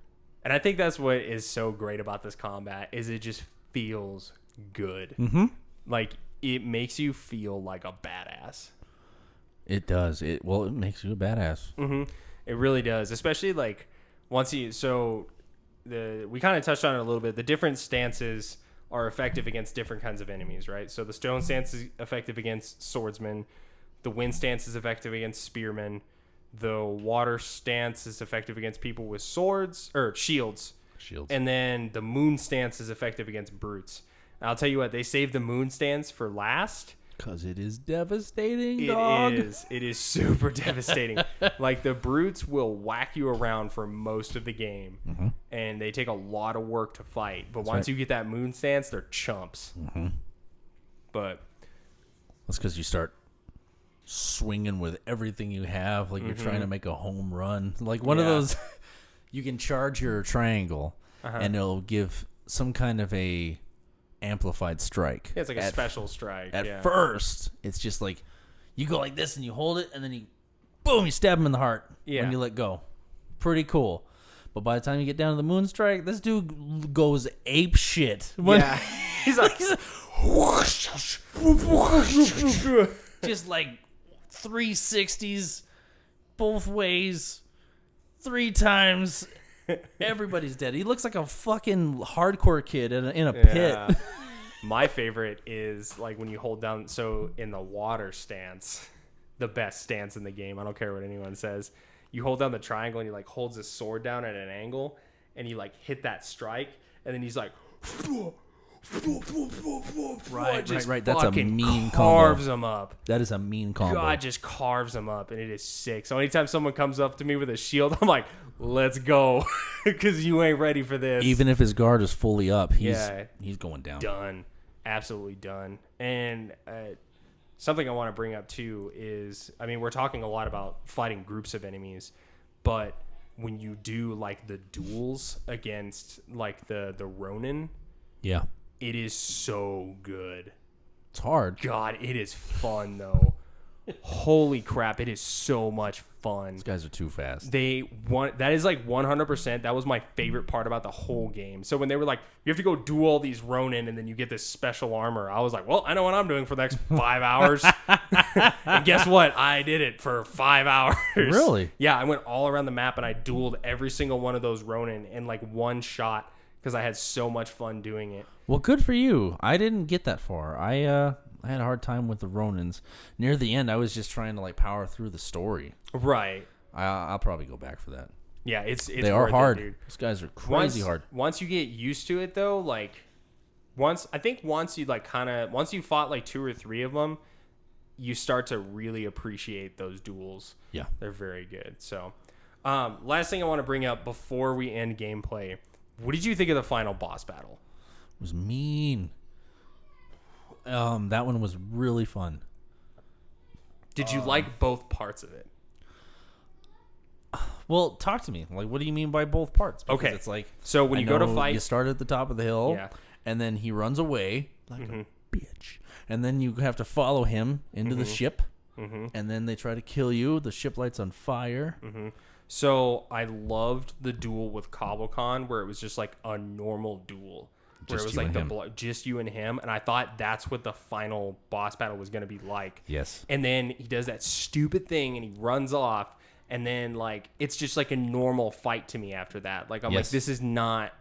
And I think that's what is so great about this combat is it just feels good. Mm-hmm. Like, it makes you feel like a badass. It does. It makes you a badass. Mm-hmm. It really does, especially like once you. So we kind of touched on it a little bit. The different stances, are effective against different kinds of enemies, right? So the stone stance is effective against swordsmen. The wind stance is effective against spearmen. The water stance is effective against people with swords or shields. And then the moon stance is effective against brutes. And I'll tell you what, they saved the moon stance for last. Because it is devastating, dog. It is super devastating. Like, the brutes will whack you around for most of the game. Mm-hmm. And they take a lot of work to fight. But once you get that moon stance, they're chumps. Mm-hmm. But that's because you start swinging with everything you have. Like, you're trying to make a home run. Like, one of those, you can charge your triangle, and it'll give some kind of a amplified strike. Yeah, it's like a special strike. At first, it's just like you go like this and you hold it, and then you stab him in the heart when you let go. Pretty cool. But by the time you get down to the moon strike, this dude goes ape shit. He's like just like 360s both ways 3 times. Everybody's dead. He looks like a fucking hardcore kid in a pit. My favorite is like when you hold down. So in the water stance, the best stance in the game. I don't care what anyone says. You hold down the triangle and he like holds his sword down at an angle, and you like hit that strike, and then he's like, right. That's a mean combo. Carves him up. That is a mean combo. God just carves him up, and it is sick. So anytime someone comes up to me with a shield, I'm like, let's go, because you ain't ready for this. Even if his guard is fully up, he's going down. Done. Absolutely done. And something I want to bring up too is, I mean, we're talking a lot about fighting groups of enemies, but when you do like the duels against like the Ronin, it is so good. It's hard. God, it is fun though. Holy crap, it is so much fun. These guys are too fast. That is like 100%. That was my favorite part about the whole game. So when they were like, you have to go do all these Ronin and then you get this special armor, I was like, well, I know what I'm doing for the next 5 hours. And guess what? I did it for 5 hours. Really? Yeah, I went all around the map and I dueled every single one of those Ronin in like one shot because I had so much fun doing it. Well, good for you. I didn't get that far. I had a hard time with the Ronins. Near the end, I was just trying to like power through the story. Right. I'll probably go back for that. Yeah, they are hard. Dude. These guys are crazy hard. Once you get used to it, though, like once you like once you fought like 2 or 3 of them, you start to really appreciate those duels. Yeah, they're very good. So, last thing I want to bring up before we end gameplay, what did you think of the final boss battle? It was mean. That one was really fun. Did you like both parts of it? Well, talk to me. Like, what do you mean by both parts? Because okay, it's like, so when you go to fight, you start at the top of the hill, and then he runs away like a bitch, and then you have to follow him into the ship, and then they try to kill you. The ship lights on fire. So I loved the duel with Cobblecon, where it was just like a normal duel. Where it was like just you and him, and I thought that's what the final boss battle was going to be like. Yes. And then he does that stupid thing, and he runs off, and then like it's just like a normal fight to me after that. Like I'm like, this is not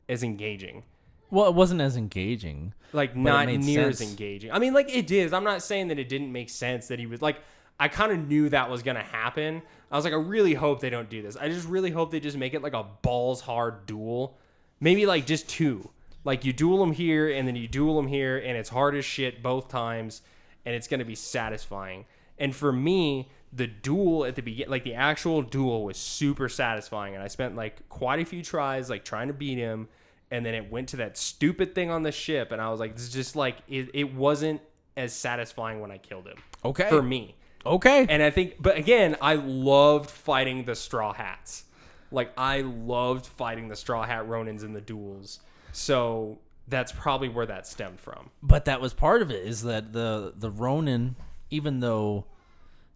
as engaging. Well, it wasn't as engaging. Like not near as engaging. I mean, like it is. I'm not saying that it didn't make sense that he was like. I kind of knew that was going to happen. I was like, I really hope they don't do this. I just really hope they just make it like a balls hard duel. Maybe like just 2. Like, you duel them here, and then you duel them here, and it's hard as shit both times, and it's going to be satisfying. And for me, the duel at the beginning, like, the actual duel was super satisfying, and I spent, like, quite a few tries, like, trying to beat him, and then it went to that stupid thing on the ship, and I was like, this is just, like, it wasn't as satisfying when I killed him. Okay. For me. Okay. And I think, but again, I loved fighting the Straw Hats. Like, I loved fighting the Straw Hat Ronins in the duels. So that's probably where that stemmed from. But that was part of it, is that the Ronin, even though,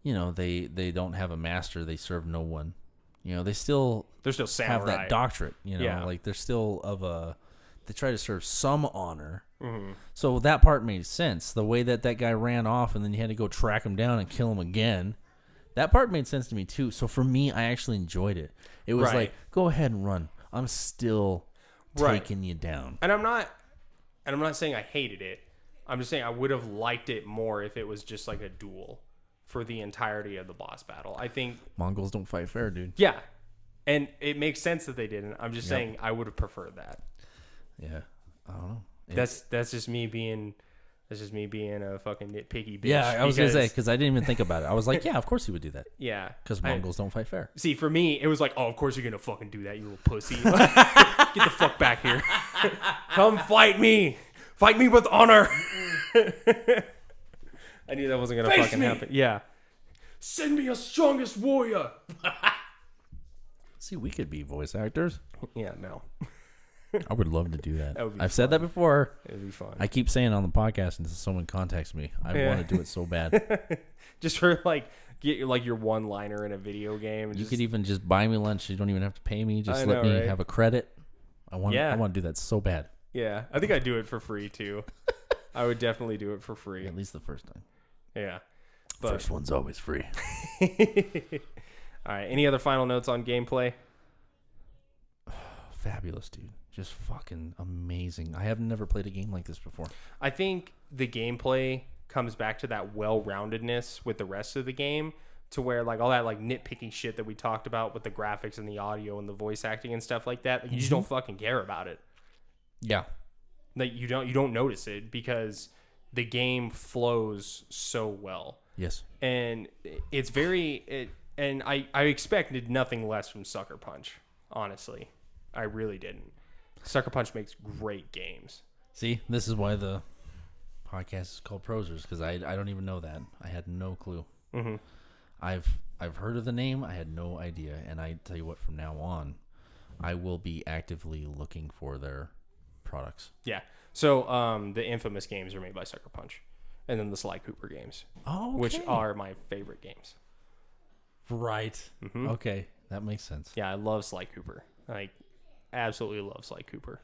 you know, they don't have a master, they serve no one. You know, they're still samurai. Have that doctorate, you know, like they're still they try to serve some honor. Mm-hmm. So that part made sense. The way that guy ran off and then you had to go track him down and kill him again. That part made sense to me too. So for me, I actually enjoyed it. It was like, go ahead and run. I'm still taking you down. And I'm not and I'm not saying I hated it. I'm just saying I would have liked it more if it was just like a duel for the entirety of the boss battle. I think Mongols don't fight fair, dude. Yeah, and it makes sense that they didn't. I'm just saying I would have preferred that. Yeah, I don't know. That's just me being a fucking nitpicky bitch. Yeah, I was gonna say because I didn't even think about it. I was like, yeah, of course he would do that. Yeah, because Mongols don't fight fair. See, for me, it was like, oh, of course you're gonna fucking do that, you little pussy. Get the fuck back here. Come fight me. Fight me with honor. I knew that wasn't gonna fucking happen. Yeah. Send me your strongest warrior. See, we could be voice actors. Yeah, no. I would love to do that. I've said that before. It would be fun. I keep saying it on the podcast until someone contacts me. I want to do it so bad. Just for get your one liner in a video game. You could even just buy me lunch. You don't even have to pay me. Just let me have a credit. I want to do that so bad. Yeah, I think I'd do it for free too. I would definitely do it for free. At least the first time. Yeah. But first one's always free. All right. Any other final notes on gameplay? Fabulous, dude. Just fucking amazing. I have never played a game like this before. I think the gameplay comes back to that well-roundedness with the rest of the game, to where like all that like nitpicky shit that we talked about with the graphics and the audio and the voice acting and stuff like that, you just don't fucking care about it. Yeah. Like you don't notice it because the game flows so well. Yes. And it's and I expected nothing less from Sucker Punch, honestly. I really didn't. Sucker Punch makes great games. See, this is why the podcast is called Prosers, because I don't even know that. I had no clue. Mm-hmm. I've heard of the name. I had no idea. And I tell you what, from now on, I will be actively looking for their products. Yeah. So the Infamous games are made by Sucker Punch. And then the Sly Cooper games. Oh, okay. Which are my favorite games. Right. Mm-hmm. Okay. That makes sense. Yeah, I love Sly Cooper. Like, absolutely love Sly Cooper.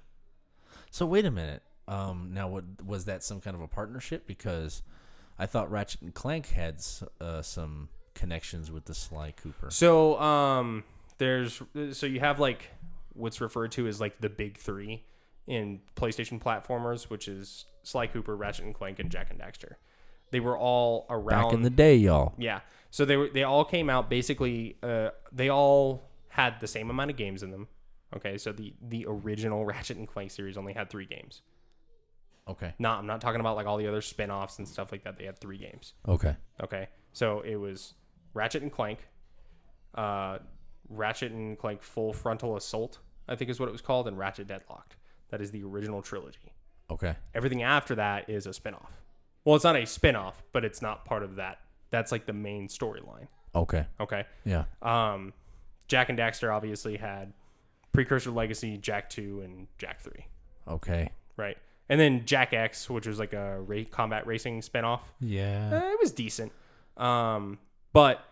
So wait a minute. Now, what was that? Some kind of a partnership? Because I thought Ratchet and Clank had some connections with the Sly Cooper. So you have like what's referred to as like the big three in PlayStation platformers, which is Sly Cooper, Ratchet and Clank, and Jak and Daxter. They were all around back in the day, y'all. Yeah. So they all came out basically. They all had the same amount of games in them. Okay, so the original Ratchet and Clank series only had 3 games. Okay. No, I'm not talking about like all the other spin-offs and stuff like that. They had 3 games. Okay. Okay. So it was Ratchet and Clank, Ratchet and Clank Full Frontal Assault, I think is what it was called, and Ratchet Deadlocked. That is the original trilogy. Okay. Everything after that is a spin-off. Well, it's not a spin-off, but it's not part of that. That's like the main storyline. Okay. Okay. Yeah. Jak and Daxter obviously had Precursor Legacy, Jak 2, and Jak 3. Okay. Right. And then Jak X, which was like a combat racing spinoff. Yeah. It was decent. But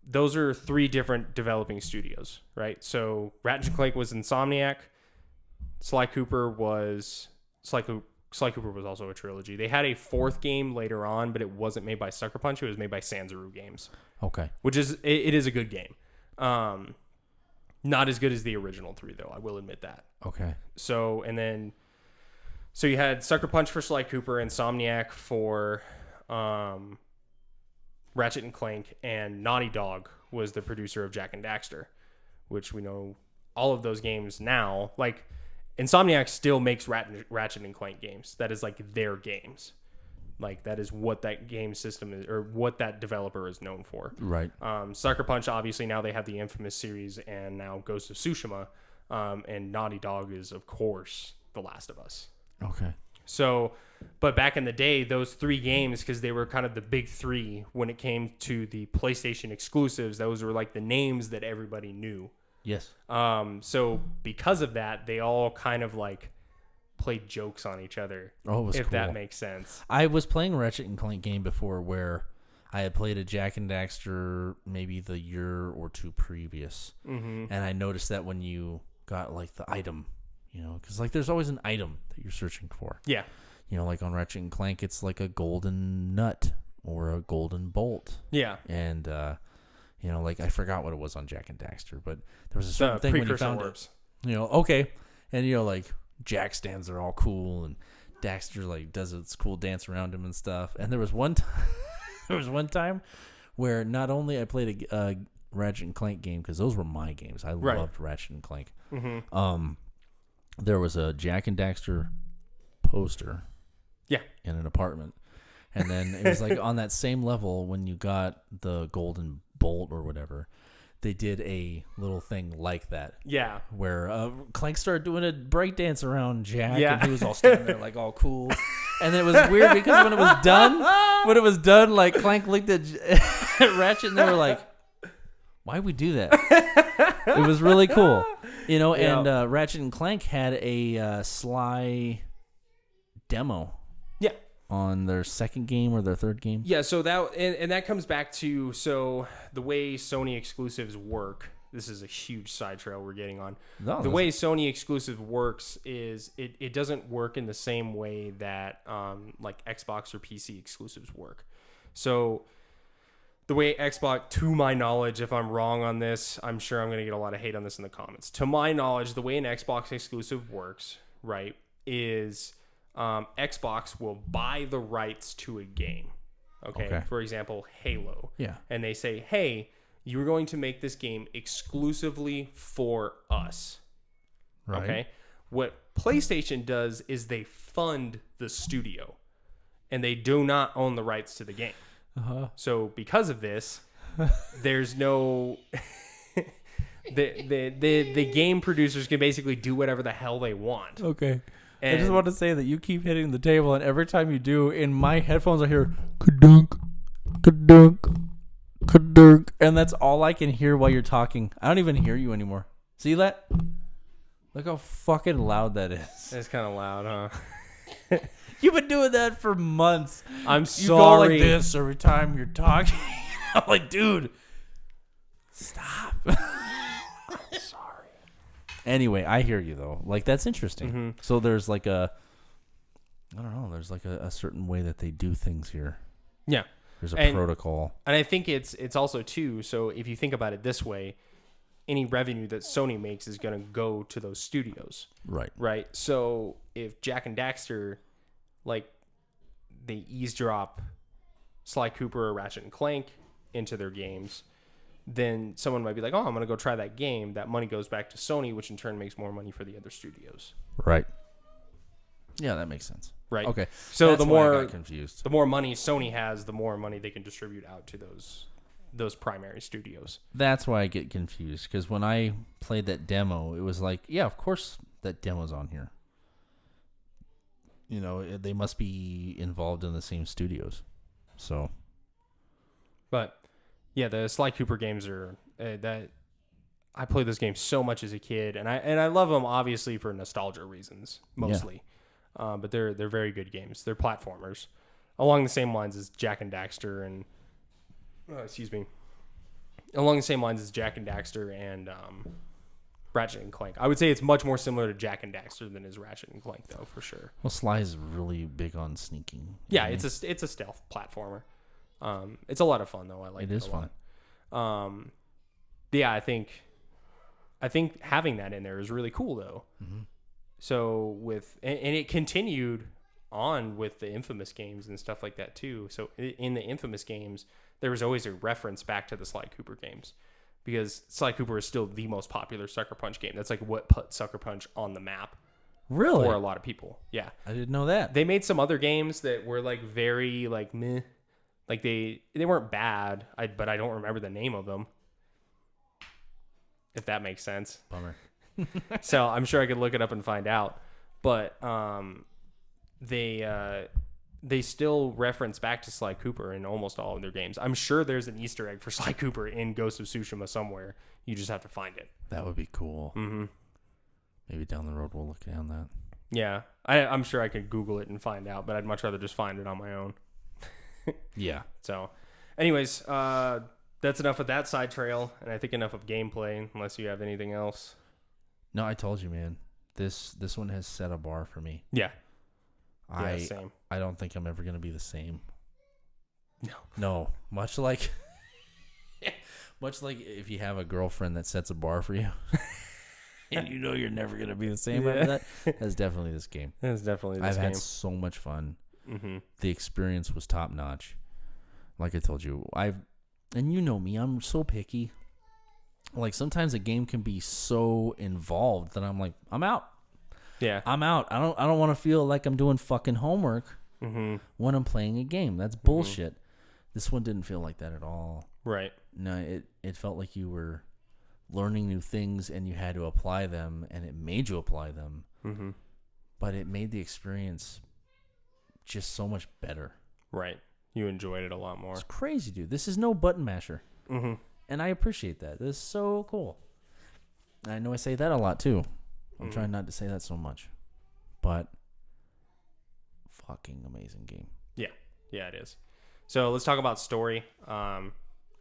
those are 3 different developing studios, right? So Ratchet and Clank was Insomniac. Sly Cooper was also a trilogy. They had a 4th game later on, but it wasn't made by Sucker Punch. It was made by Sanzaru Games. Okay. Which is it is a good game. Not as good as the original 3 though. I will admit that. Okay. So you had Sucker Punch for Sly Cooper, Insomniac for Ratchet and Clank, and Naughty Dog was the producer of Jak and Daxter, which we know all of those games now. Like Insomniac still makes Ratchet and Clank games. That is like their games. Like that is what that game system is, or what that developer is known for. Right. Sucker Punch, obviously now they have the Infamous series and now Ghost of Tsushima. And Naughty Dog is of course The Last of Us. Okay. So, but back in the day, those 3 games, because they were kind of the big 3 when it came to the PlayStation exclusives, those were like the names that everybody knew. Yes. So because of that, they all kind of like played jokes on each other. Oh, it was cool. That makes sense. I was playing a Ratchet and Clank game before where I had played a Jak and Daxter maybe the year or 2 previous. Mm-hmm. And I noticed that when you got like the item, you know, because like there's always an item that you're searching for. Yeah. You know, like on Ratchet and Clank, it's like a golden nut or a golden bolt. Yeah. And, you know, like I forgot what it was on Jak and Daxter, but there was a certain thing when you found orbs. You know, okay. And, you know, like Jack stands there all cool, and Daxter like does its cool dance around him and stuff. And there was one time where not only I played a Ratchet and Clank game, because those were my games. I loved Ratchet and Clank. Mm-hmm. There was a Jack and Daxter poster. Yeah. In an apartment. And then it was like on that same level when you got the golden bolt or whatever, they did a little thing like that. Yeah. Where Clank started doing a breakdance around Jack, and he was all standing there like all cool. And it was weird because when it was done, like Clank looked at Ratchet and they were like, why'd we do that? It was really cool. You know, and Ratchet and Clank had a Sly demo. Yeah. On their second game or their third game. Yeah, so that and that comes back to the way Sony exclusives work. This is a huge side trail we're getting on. The way Sony exclusive works is it doesn't work in the same way that like Xbox or PC exclusives work. So the way Xbox, to my knowledge, if I'm wrong on this, I'm sure I'm going to get a lot of hate on this in the comments. To my knowledge, the way an Xbox exclusive works, right, is Xbox will buy the rights to a game. Okay. For example, Halo. Yeah. And they say, hey, you're going to make this game exclusively for us. Right. Okay. What PlayStation does is they fund the studio, and they do not own the rights to the game. So because of this, there's no the game producers can basically do whatever the hell they want. Okay. And I just want to say that you keep hitting the table, and every time you do, in my headphones I hear ka-dunk, ka-dunk, ka-dunk, and that's all I can hear while you're talking. I don't even hear you anymore. See that? Look how fucking loud that is. It's kind of loud, huh? You've been doing that for months. I'm you sorry. You go like this every time you're talking. I'm like, dude, stop. I'm sorry. Anyway, I hear you though. Like, that's interesting. Mm-hmm. So there's like I don't know. There's like a certain way that they do things here. Yeah. There's a protocol. And I think it's also too. So if you think about it this way, any revenue that Sony makes is going to go to those studios. Right. Right. So if Jack and Daxter, like, they eavesdrop Sly Cooper or Ratchet and Clank into their games, then someone might be like, oh, I'm going to go try that game. That money goes back to Sony, which in turn makes more money for the other studios. Right. Yeah, that makes sense. Right. Okay. So that's the more why I got confused. The more money Sony has, the more money they can distribute out to those primary studios. That's why I get confused, because when I played that demo, it was like, yeah, of course that demo's on here. You know, they must be involved in the same studios. So, but yeah, the Sly Cooper games are that I played this game so much as a kid, and I love them obviously for nostalgia reasons mostly. Yeah. But they're very good games. They're platformers along the same lines as Jack and Daxter and along the same lines as Jack and Daxter and Ratchet and Clank. I would say it's much more similar to Jack and Daxter than is Ratchet and Clank, though, for sure. Well, Sly is really big on sneaking. Yeah, it's a stealth platformer. It's a lot of fun though. I like it. It is fun. Yeah, I think having that in there is really cool though. Mm-hmm. So and it continued on with the Infamous games and stuff like that too. So in the Infamous games, there was always a reference back to the Sly Cooper games, because Sly Cooper is still the most popular Sucker Punch game. That's like what put Sucker Punch on the map. Really? For a lot of people. Yeah. I didn't know that. They made some other games that were like very like meh. Like they weren't bad, but I don't remember the name of them. If that makes sense. Bummer. So I'm sure I could look it up and find out. But they still reference back to Sly Cooper in almost all of their games. I'm sure there's an Easter egg for Sly Cooper in Ghost of Tsushima somewhere. You just have to find it. That would be cool. Mm-hmm. Maybe down the road we'll look down that. Yeah. I'm sure I could Google it and find out, but I'd much rather just find it on my own. Yeah. So, anyways, that's enough of that side trail, and I think enough of gameplay, unless you have anything else. No, I told you, man. This one has set a bar for me. Yeah. Same. I don't think I'm ever going to be the same. No. Much like if you have a girlfriend that sets a bar for you. and you know you're never gonna be the same after that. That's definitely this game. That's definitely this I've game. had so much fun. Mm-hmm. The experience was top notch. Like I told you, and you know me, I'm so picky. Like sometimes a game can be so involved that I'm like, I'm out. Yeah, I'm out. I don't want to feel like I'm doing fucking homework when I'm playing a game. That's bullshit. This one didn't feel like that at all. Right. No, it felt like you were learning new things and you had to apply them, and it made you apply them. Mm-hmm. But it made the experience just so much better. Right. You enjoyed it a lot more. It's crazy, dude. This is no button masher. Mm-hmm. And I appreciate that. This is so cool. And I know I say that a lot, too. I'm trying not to say that so much. But fucking amazing game. Yeah. Yeah, it is. So let's talk about story.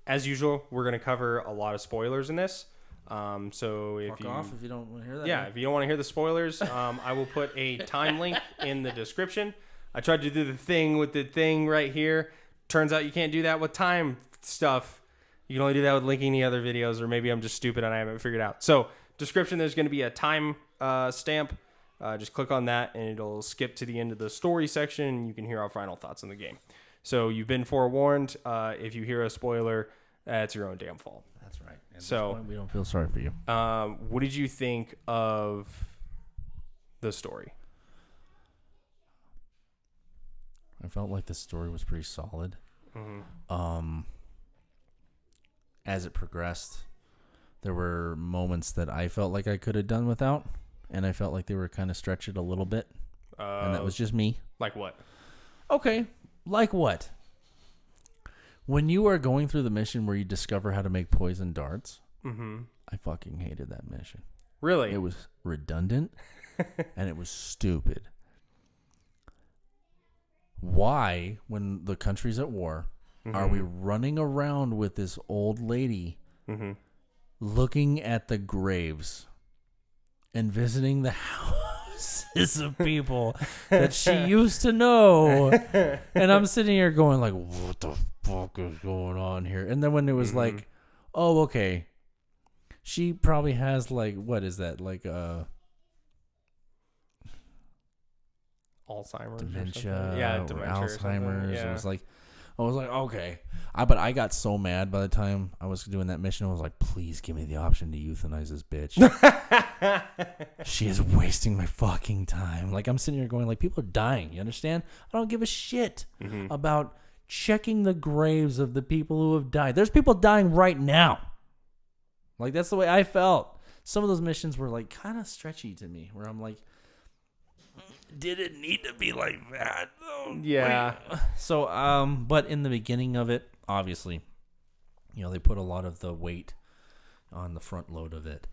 As usual, we're going to cover a lot of spoilers in this. So if Fuck you off if you don't want to hear that. Yeah, if you don't want to hear the spoilers, I will put a time link in the description. I tried to do the thing with the thing right here. Turns out you can't do that with time stuff. You can only do that with linking the other videos, or maybe I'm just stupid and I haven't figured it out. So description, there's going to be a time stamp. Just click on that and it'll skip to the end of the story section and you can hear our final thoughts on the game. So you've been forewarned. If you hear a spoiler, it's your own damn fault. That's right. At So this point, we don't feel sorry for you. what did you think of the story? I felt like the story was pretty solid. As it progressed, there were moments that I felt like I could have done without, and I felt like they were kind of stretched it a little bit, and that was just me. Like what? Okay, like what? When you are going through the mission where you discover how to make poison darts, I fucking hated that mission. Really? It was redundant, and it was stupid. Why, when the country's at war, are we running around with this old lady looking at the graves and visiting the houses of people that she used to know? And I'm sitting here going like, what the fuck is going on here? And then when it was like, oh, okay, she probably has like, what is that? Like Alzheimer's, dementia, yeah, or dementia, Alzheimer's. Yeah. It was like, I was like, okay, but I got so mad by the time I was doing that mission. I was like, please give me the option to euthanize this bitch. She is wasting my fucking time. Like I'm sitting here going, like people are dying. You understand? I don't give a shit about checking the graves of the people who have died. There's people dying right now. Like that's the way I felt. Some of those missions were like kind of stretchy to me, where I'm like, did it need to be like that? Yeah. So, but in the beginning of it, obviously, you know, they put a lot of the weight on the front load of it.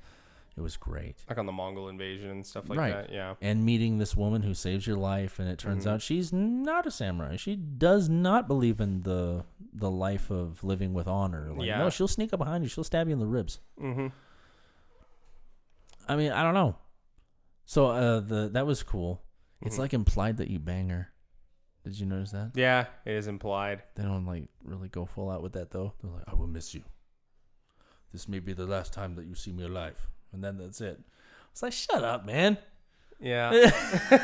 It was great. Like on the Mongol invasion and stuff like Right. that. Yeah. And meeting this woman who saves your life, and it turns out she's not a samurai. She does not believe in the life of living with honor. Like, Yeah. no, she'll sneak up behind you. She'll stab you in the ribs. I mean, I don't know. So that was cool. It's like implied that you bang her. Did you notice that? Yeah, it is implied. They don't like really go full out with that though. They're like, I will miss you. This may be the last time that you see me alive. And then that's it. It's like, shut up, man. Yeah. I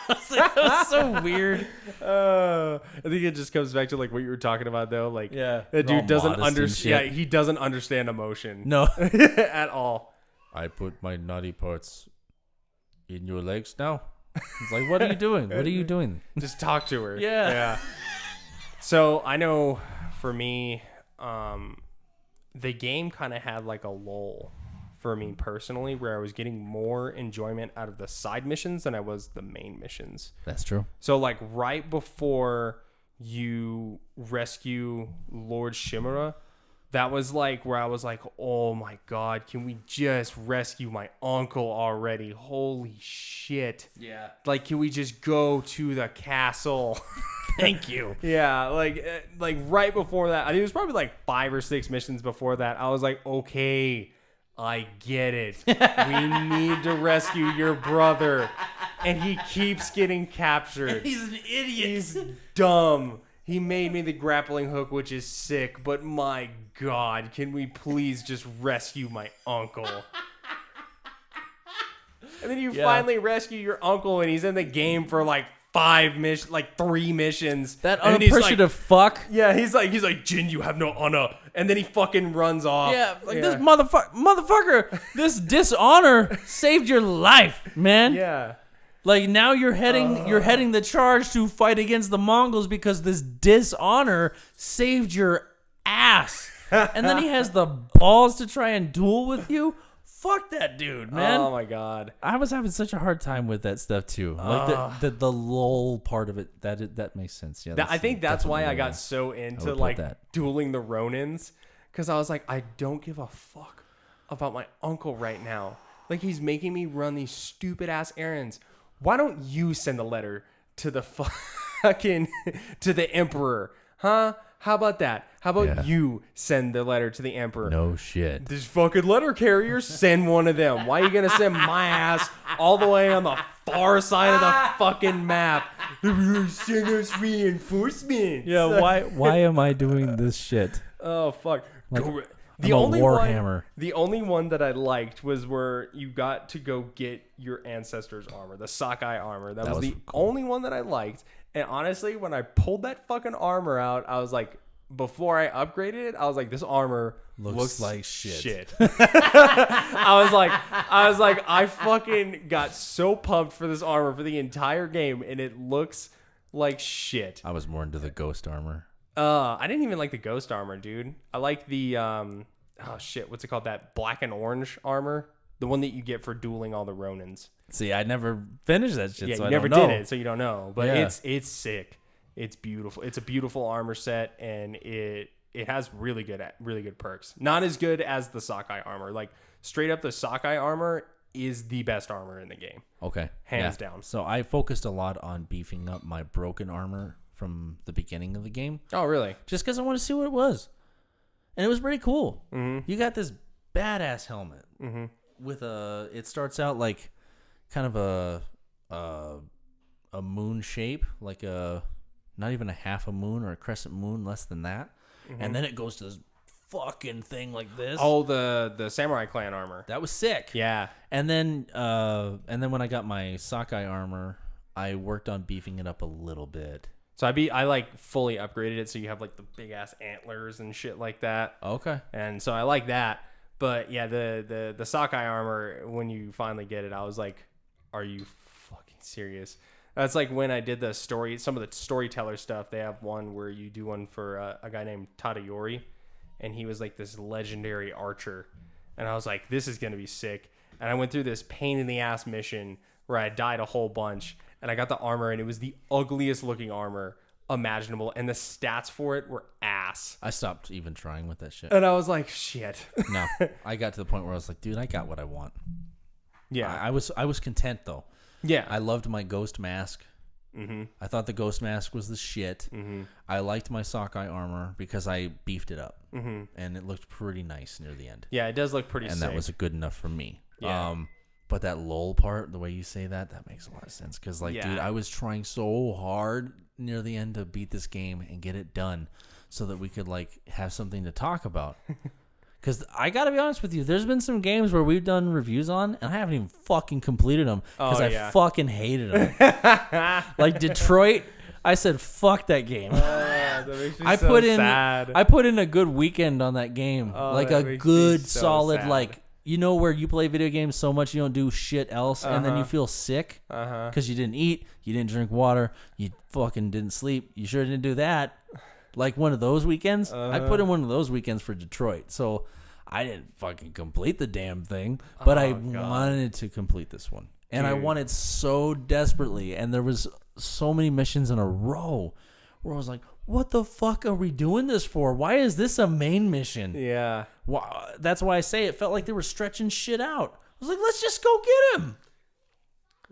was like, that was so weird. I think it just comes back to like what you were talking about though. Like, Yeah. that All dude doesn't modest and understand. Yeah, shit. he doesn't understand emotion. No. At all. I put my naughty parts in your legs now. It's like, what are you doing? What are you doing? Just talk to her. Yeah. Yeah. So I know for me, the game kind of had like a lull for me personally, where I was getting more enjoyment out of the side missions than I was the main missions. That's true. So like right before you rescue Lord Shimura, that was like where I was like, oh my God, can we just rescue my uncle already? Holy shit. Yeah. Like, can we just go to the castle? Thank you. Yeah, like right before that, I think it was probably like 5 or 6 missions before that. I was like, okay, I get it. We need to rescue your brother. And he keeps getting captured. He's an idiot. He's dumb. He made me the grappling hook, which is sick, but my God, can we please just rescue my uncle? And then you finally rescue your uncle, and he's in the game for like 3 missions. That and he's unappreciative fuck. Yeah, he's like, Jin, you have no honor. And then he fucking runs off. Yeah, like this motherfucker, this dishonor saved your life, man. Yeah. Like now you're heading the charge to fight against the Mongols because this dishonor saved your ass. And then he has the balls to try and duel with you. Fuck that dude, man. Oh my god. I was having such a hard time with that stuff too. Like the lull part of it, that makes sense. Yeah. I think that's why I got so into like dueling the Ronins, because I was like, I don't give a fuck about my uncle right now. Like he's making me run these stupid ass errands. Why don't you send a letter to the fucking to the emperor? Huh? How about that? How about you send the letter to the emperor? No shit. These fucking letter carriers, send one of them. Why are you gonna send my ass all the way on the far side of the fucking map? Send us reinforcements. Yeah, why am I doing this shit? Oh fuck. Like, The only one that I liked was where you got to go get your ancestors' armor, the Sakai armor. That was the only one that I liked. And honestly, when I pulled that fucking armor out, I was like, before I upgraded it, I was like, this armor looks like shit. I was like, I fucking got so pumped for this armor for the entire game, and it looks like shit. I was more into the ghost armor. I didn't even like the ghost armor, dude. I like the what's it called? That black and orange armor, the one that you get for dueling all the Ronins. See, I never finished that shit. Yeah, so you I never don't know. did it, so you don't know. But it's sick. It's beautiful. It's a beautiful armor set, and it has really good perks. Not as good as the Sakai armor. Like straight up, the Sakai armor is the best armor in the game. Okay, hands down. So I focused a lot on beefing up my broken armor from the beginning of the game. Oh, really? Just because I want to see what it was. And it was pretty cool. Mm-hmm. You got this badass helmet with it starts out like kind of a moon shape, like not even a half a moon or a crescent moon, less than that. Mm-hmm. And then it goes to this fucking thing like this. Oh, the Samurai Clan armor. That was sick. Yeah. And then when I got my Sakai armor, I worked on beefing it up a little bit. So I like fully upgraded it, so you have like the big ass antlers and shit like that. Okay. And so I like that. But yeah, the Sakai armor, when you finally get it, I was like, are you fucking serious? That's like when I did some of the storyteller stuff. They have one where you do one for a guy named Tadayori, and he was like this legendary archer. And I was like, this is going to be sick. And I went through this pain in the ass mission where I died a whole bunch. And I got the armor, and it was the ugliest looking armor imaginable. And the stats for it were ass. I stopped even trying with that shit. And I was like, shit. No, I got to the point where I was like, dude, I got what I want. Yeah. I was content, though. Yeah. I loved my ghost mask. Mm-hmm. I thought the ghost mask was the shit. Mm-hmm. I liked my Sakai armor because I beefed it up. Mm-hmm. And it looked pretty nice near the end. Yeah, it does look pretty sick. And that was good enough for me. Yeah. But that lull part, the way you say that makes a lot of sense. Because, dude, I was trying so hard near the end to beat this game and get it done so that we could, have something to talk about. Because I got to be honest with you, there's been some games where we've done reviews on, and I haven't even fucking completed them because I fucking hated them. Like Detroit, I said, fuck that game. That makes me sad. I put in a good weekend on that game. A good, solid, sad. Where you play video games so much you don't do shit else, and then you feel sick because you didn't eat, you didn't drink water, you fucking didn't sleep. You sure didn't do that. Like one of those weekends. I put in one of those weekends for Detroit, so I didn't fucking complete the damn thing, but I wanted to complete this one, and I wanted so desperately, and there was so many missions in a row where I was like, what the fuck are we doing this for? Why is this a main mission? Yeah. That's why I say it felt like they were stretching shit out. I was like, let's just go get him.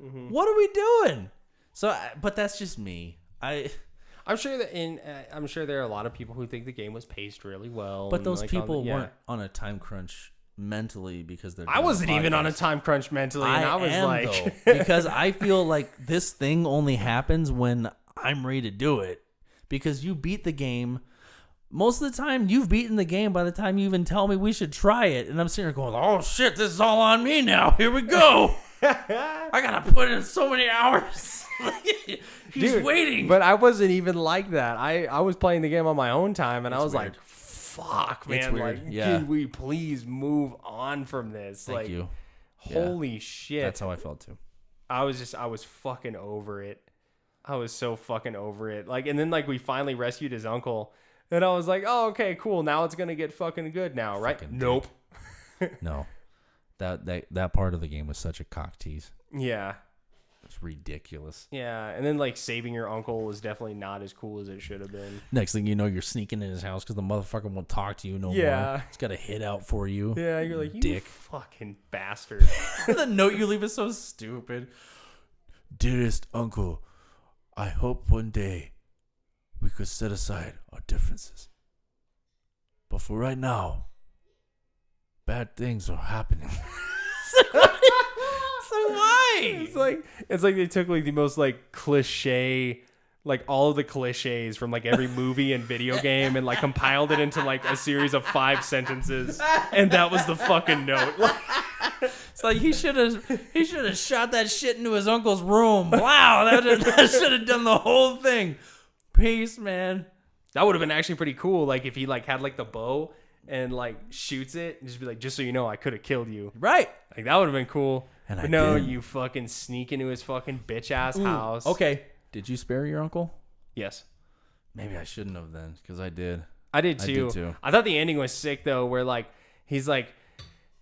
Mm-hmm. What are we doing? So, but that's just me. I'm sure there are a lot of people who think the game was paced really well. But those people weren't on a time crunch mentally because they're. I wasn't even on a time crunch mentally, and I was because I feel like this thing only happens when I'm ready to do it. Because you beat the game. Most of the time, you've beaten the game by the time you even tell me we should try it. And I'm sitting here going, oh, shit, this is all on me now. Here we go. I gotta put in so many hours. He's waiting. But I wasn't even like that. I was playing the game on my own time, and I was weird. like, fuck, man. It's weird. Like, Yeah. can we please move on from this? Thank like, you. Holy shit. That's how I felt too. I was fucking over it. I was so fucking over it. Like, and then like we finally rescued his uncle, and I was like, oh, okay, cool. Now it's gonna get fucking good now, right? Fucking Nope. No. That part of the game was such a cock tease. Yeah. It's ridiculous. Yeah, and then like saving your uncle was definitely not as cool as it should have been. Next thing you know, you're sneaking in his house because the motherfucker won't talk to you no more. He's got a hit out for you. Yeah, you're like, you dick. fucking bastard. The note you leave is so stupid. Dearest uncle, I hope one day we could set aside our differences. But for right now, bad things are happening. So why? It's like they took like the most like cliche, like all of the cliches from like every movie and video game and like compiled it into like a series of 5 sentences, and that was the fucking note. It's like he should have shot that shit into his uncle's room. Wow, that should have done the whole thing. Peace, man. That would have been actually pretty cool. Like if he like had like the bow and like shoots it and just be like, just so you know, I could have killed you. Right. Like that would have been cool. And but no, you fucking sneak into his fucking bitch ass house. Okay. Did you spare your uncle? Yes. Maybe I shouldn't have then, because I did. I did too. I thought the ending was sick though, where like he's like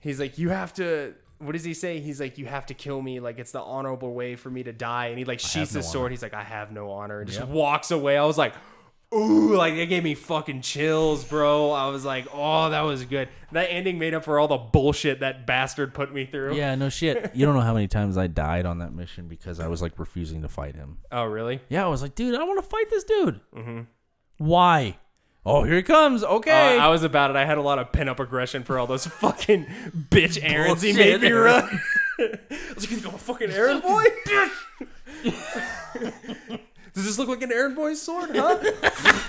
you have to. What does he say? He's like, you have to kill me. Like it's the honorable way for me to die. And he like sheaths his sword. He's like, I have no honor, and just walks away. I was like, ooh, like it gave me fucking chills, bro. I was like, oh, that was good. That ending made up for all the bullshit that bastard put me through. Yeah, no shit. You don't know how many times I died on that mission because I was like refusing to fight him. Oh, really? Yeah, I was like, dude, I want to fight this dude. Mm-hmm. Why? Oh, here he comes. Okay. I was about it. I had a lot of pent-up aggression for all those fucking bitch errands he made me run. I was like, I'm a fucking errand boy? Does this look like an errand boy's sword, huh?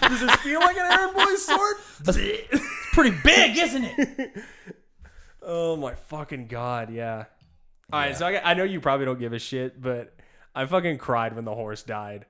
Does this feel like an errand boy's sword? It's pretty big, isn't it? Oh, my fucking God, yeah. All right, so I know you probably don't give a shit, but I fucking cried when the horse died.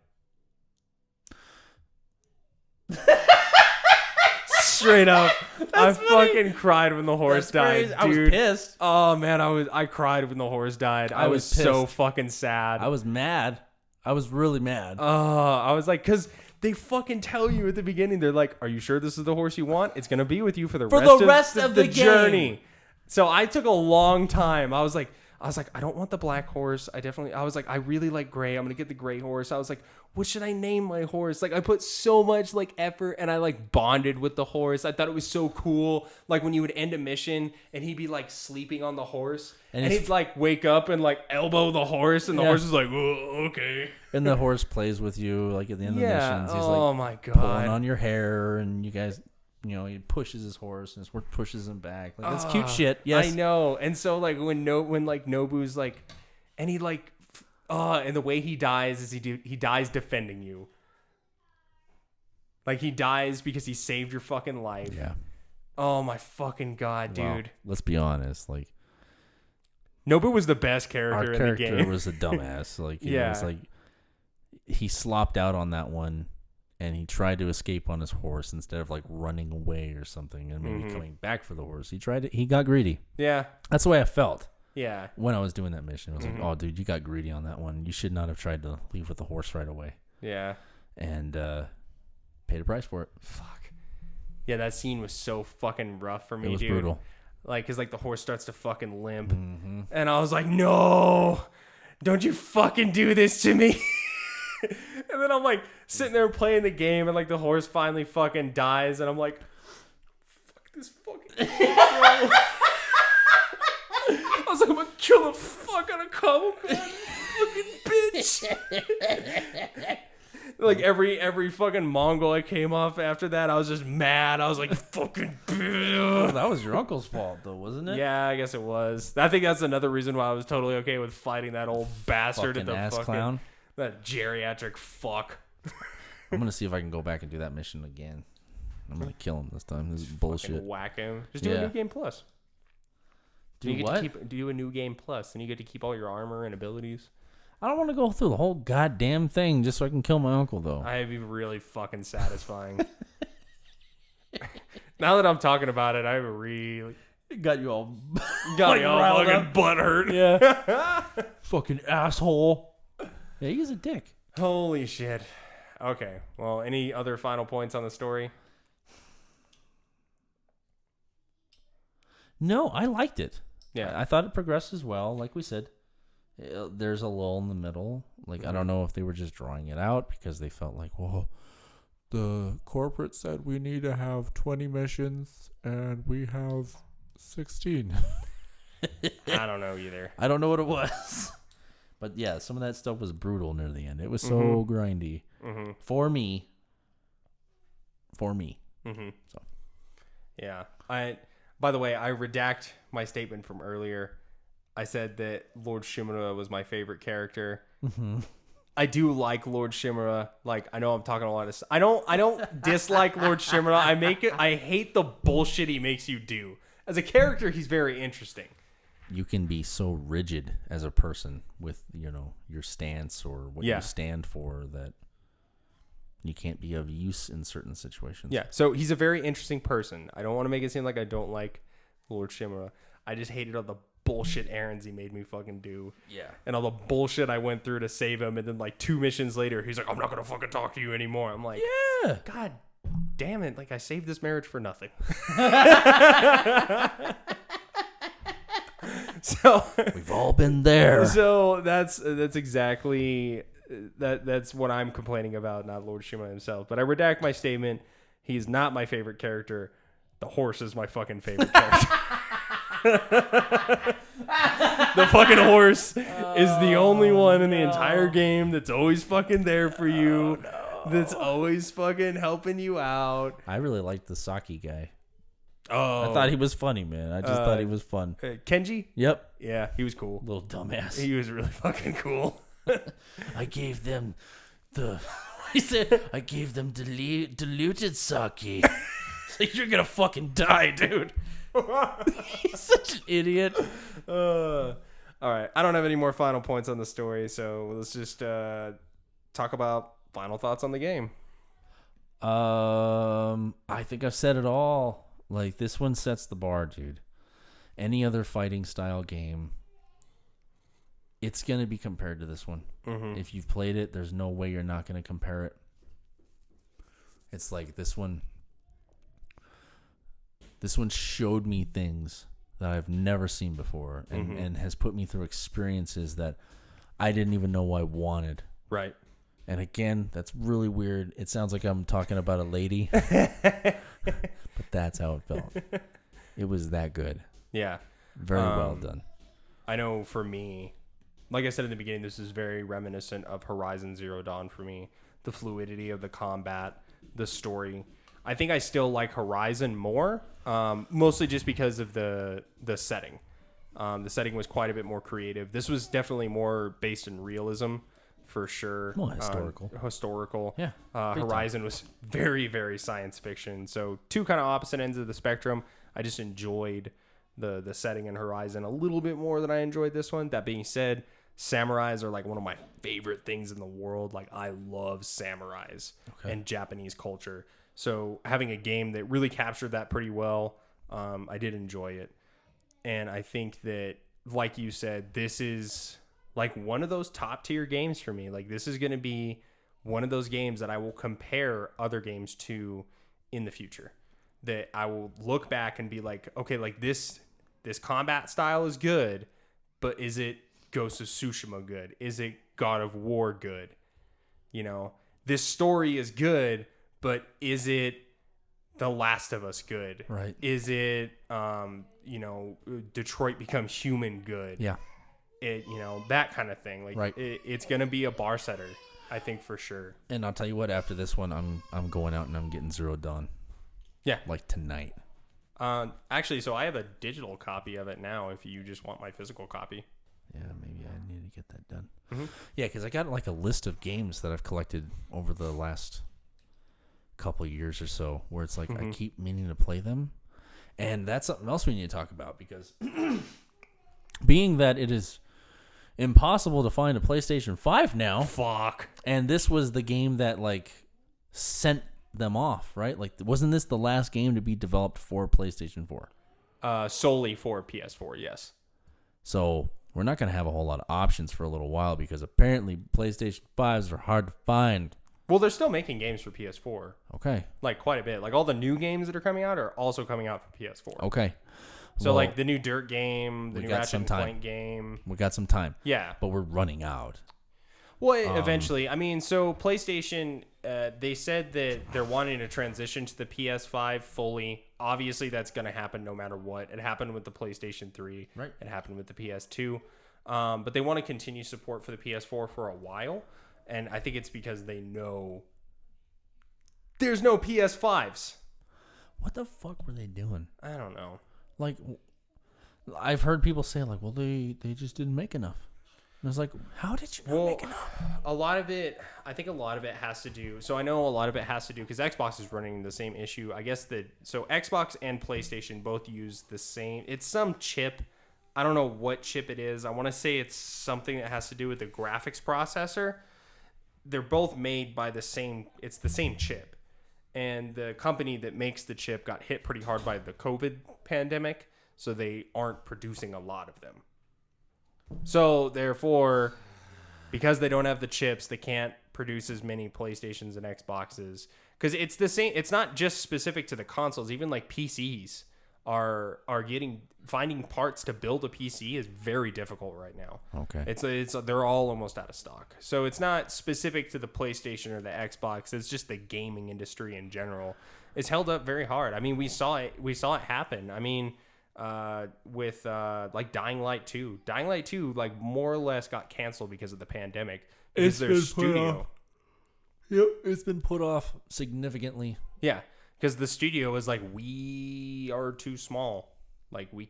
Straight up. I fucking cried when the horse died, dude. I was pissed. Oh, man, I cried when the horse died. I was so fucking sad. I was mad. I was really mad. I was like, because they fucking tell you at the beginning, they're like, are you sure this is the horse you want? It's going to be with you for the rest of the journey. So I took a long time. I was like, I don't want the black horse. I was like, I really like gray. I'm going to get the gray horse. I was like, what should I name my horse? Like I put so much like effort, and I like bonded with the horse. I thought it was so cool. Like when you would end a mission and he'd be like sleeping on the horse, and he'd like wake up and like elbow the horse, and the horse is like, oh, okay. And the horse plays with you like at the end of the missions. He's like, oh my God, pulling on your hair, and you guys, you know, he pushes his horse, and his horse pushes him back. Like that's cute shit. Yes, I know. And so like when like Nobu's like, and he like, and the way he dies is he dies defending you. Like he dies because he saved your fucking life. Yeah. Oh my fucking God, dude. Well, let's be honest. Like Nobu was the best character in the game. Our character was a dumbass. Like he was like he slopped out on that one. And he tried to escape on his horse instead of like running away or something and maybe coming back for the horse. He got greedy. Yeah. That's the way I felt. Yeah. When I was doing that mission, I was like, oh, dude, you got greedy on that one. You should not have tried to leave with the horse right away. Yeah. And paid a price for it. Fuck. Yeah, that scene was so fucking rough for me, dude. It was brutal. Like, because like the horse starts to fucking limp. Mm-hmm. And I was like, no, don't you fucking do this to me. And then I'm like sitting there playing the game, and like the horse finally fucking dies, and I'm like, fuck this fucking I was like, I'm gonna kill the fuck out of Cabo, fucking bitch. Like every fucking Mongol I came off after that, I was just mad. I was like, fucking bitch. Well, that was your uncle's fault though, wasn't it? Yeah, I guess it was. I think that's another reason why I was totally okay with fighting that old bastard fucking at the ass fucking clown. That geriatric fuck. I'm going to see if I can go back and do that mission again. I'm going to kill him this time. This is bullshit. Whack him. Just do a New Game Plus. Do you get what? to do a new game plus, and you get to keep all your armor and abilities. I don't want to go through the whole goddamn thing just so I can kill my uncle, though. I'd be really fucking satisfying. Now that I'm talking about it, I really Got you all got me all riled fucking up. butt hurt. Yeah. Fucking asshole. Yeah, he's a dick. Holy shit. Okay. Well, any other final points on the story? No, I liked it. Yeah. I thought it progressed as well. Like we said, there's a lull in the middle. Like, I don't know if they were just drawing it out because they felt like, well, the corporate said we need to have 20 missions and we have 16. I don't know either. I don't know what it was. But yeah, some of that stuff was brutal near the end. It was so grindy. Mm-hmm. For me. Mm-hmm. So. Yeah. By the way, I redact my statement from earlier. I said that Lord Shimura was my favorite character. Mm-hmm. I do like Lord Shimura. Like, I know I'm talking a lot of. I don't dislike Lord Shimura. I hate the bullshit he makes you do. As a character, he's very interesting. You can be so rigid as a person with, your stance or what you stand for that you can't be of use in certain situations. Yeah, so he's a very interesting person. I don't want to make it seem like I don't like Lord Shimura. I just hated all the bullshit errands he made me fucking do. Yeah. And all the bullshit I went through to save him. And then like 2 missions later, he's like, I'm not going to fucking talk to you anymore. I'm like, yeah. God damn it. Like, I saved this marriage for nothing. So we've all been there. So that's exactly that's what I'm complaining about, not Lord Shimura himself. But I redact my statement. He's not my favorite character. The horse is my fucking favorite character. The fucking horse is the only one in the entire game that's always fucking there for you. That's always fucking helping you out. I really liked the Saki guy. Oh, I thought he was funny, man. I just thought he was fun. Kenji? Yep. Yeah, he was cool. Little dumbass. He was really fucking cool. I gave them he said, I gave them diluted sake. It's like, you're gonna fucking die, dude. He's such an idiot. All right. I don't have any more final points on the story, so let's just talk about final thoughts on the game. I think I've said it all. Like, this one sets the bar, dude. Any other fighting style game, it's going to be compared to this one. Mm-hmm. If you've played it, there's no way you're not going to compare it. It's like this one showed me things that I've never seen before and has put me through experiences that I didn't even know I wanted. Right. And again, that's really weird. It sounds like I'm talking about a lady. But that's how it felt. It was that good. Yeah. Very well done. I know for me, like I said in the beginning, this is very reminiscent of Horizon Zero Dawn for me. The fluidity of the combat, the story. I think I still like Horizon more, mostly just because of the setting. The setting was quite a bit more creative. This was definitely more based in realism. For sure. Well, historical. Yeah. time. Horizon was very, very science fiction. So 2 kind of opposite ends of the spectrum. I just enjoyed the setting in Horizon a little bit more than I enjoyed this one. That being said, samurais are like one of my favorite things in the world. Like, I love samurais and Japanese culture. So having a game that really captured that pretty well, I did enjoy it. And I think that, like you said, this is like one of those top tier games for me. Like, this is going to be one of those games that I will compare other games to in the future. That I will look back and be like, okay, like this combat style is good, but is it Ghost of Tsushima good? Is it God of War good? This story is good, but is it The Last of Us good? Right. Is it, Detroit Become Human good? Yeah. That kind of thing. Like, right. It's gonna be a bar setter, I think, for sure. And I'll tell you what, after this one, I'm going out and I'm getting Zero Dawn. Yeah, like tonight. Actually, so I have a digital copy of it now. If you just want my physical copy. Yeah, maybe I need to get that done. Mm-hmm. Yeah, because I got like a list of games that I've collected over the last couple of years or so, where it's like I keep meaning to play them, and that's something else we need to talk about because. being that it is impossible to find a PlayStation 5 now. Fuck. And this was the game that like sent them off, right? Like, wasn't this the last game to be developed for PlayStation 4? Solely for PS4, yes. So we're not going to have a whole lot of options for a little while because apparently PlayStation 5s are hard to find. Well, they're still making games for PS4. Okay. Like, quite a bit. Like, all the new games that are coming out are also coming out for PS4. Okay. So, Well, like, the new Dirt game, the new got Ratchet some and time. Clank game. We got some time. Yeah. But we're running out. Well, eventually. I mean, so PlayStation, they said that they're wanting to transition to the PS5 fully. Obviously, that's going to happen no matter what. It happened with the PlayStation 3. Right. It happened with the PS2. But they want to continue support for the PS4 for a while. And I think it's because they know there's no PS5s. What the fuck were they doing? I don't know. Like, I've heard people say, like, well, they just didn't make enough. And I was like, how did you not make enough? A lot of it, I think a lot of it has to do, so I know a lot of it has to do, because Xbox is running the same issue. I guess so Xbox and PlayStation both use the same, it's some chip. I don't know what chip it is. I want to say it's something that has to do with the graphics processor. They're both made by it's the same chip. And the company that makes the chip got hit pretty hard by the COVID pandemic, so they aren't producing a lot of them. So, therefore, because they don't have the chips, they can't produce as many PlayStations and Xboxes. Because it's the same, it's not just specific to the consoles. Even like PCs are finding parts to build a PC is very difficult right now. Okay. They're all almost out of stock. So it's not specific to the PlayStation or the Xbox. It's just the gaming industry in general. It's held up very hard. I mean, we saw it happen. I mean, with like Dying Light 2. Dying Light 2 like more or less got canceled because of the pandemic. Because their studio. Yep, it's been put off significantly. Yeah, because the studio was like, we are too small. Like, we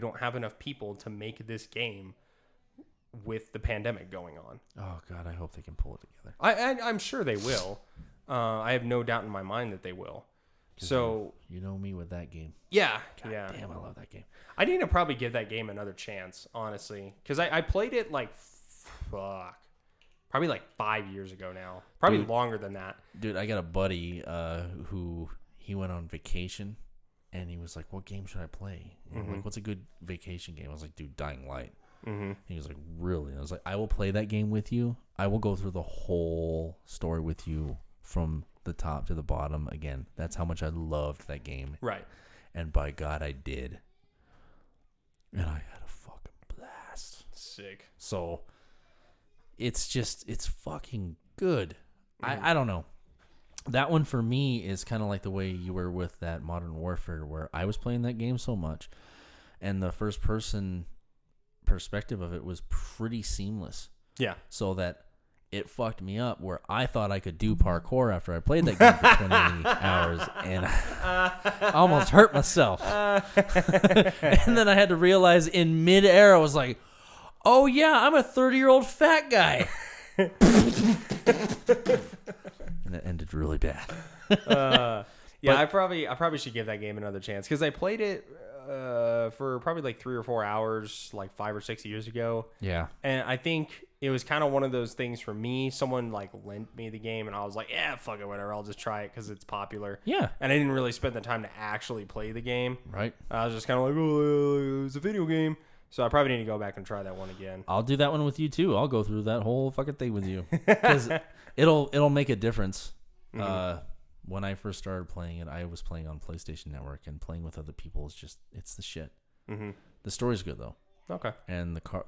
don't have enough people to make this game with the pandemic going on. Oh, God, I hope they can pull it together. I'm sure they will. I have no doubt in my mind that they will. So you know me with that game. Yeah. God yeah. damn, I love that game. I need to probably give that game another chance, honestly. Because I played it like, probably like 5 years ago now. Probably longer than that. Dude, I got a buddy who he went on vacation. And he was like, what game should I play? And I'm like, what's a good vacation game? I was like, dude, Dying Light. Mm-hmm. He was like, really? And I was like, I will play that game with you. I will go through the whole story with you from the top to the bottom again. That's how much I loved that game. Right. And by God, I did. And I had a fucking blast. Sick. So, it's fucking good. I don't know. That one for me is kind of like the way you were with that Modern Warfare, where I was playing that game so much, and the first person perspective of it was pretty seamless. Yeah. So that it fucked me up where I thought I could do parkour after I played that game for 20 hours, and I almost hurt myself. And then I had to realize in midair, I was like, oh yeah, I'm a 30-year-old fat guy. And it ended really bad. Yeah, I probably should give that game another chance because I played it for probably like 3 or 4 hours, like 5 or 6 years ago. Yeah, and I think it was kind of one of those things for me. Someone like lent me the game, and I was like, yeah, fuck it, whatever. I'll just try it because it's popular. Yeah, and I didn't really spend the time to actually play the game. Right. I was just kind of like, oh, it's a video game. So I probably need to go back and try that one again. I'll do that one with you too. I'll go through that whole fucking thing with you because it'll make a difference. Mm-hmm. When I first started playing it, I was playing on PlayStation Network, and playing with other people is it's the shit. Mm-hmm. The story's good though. Okay. And the car,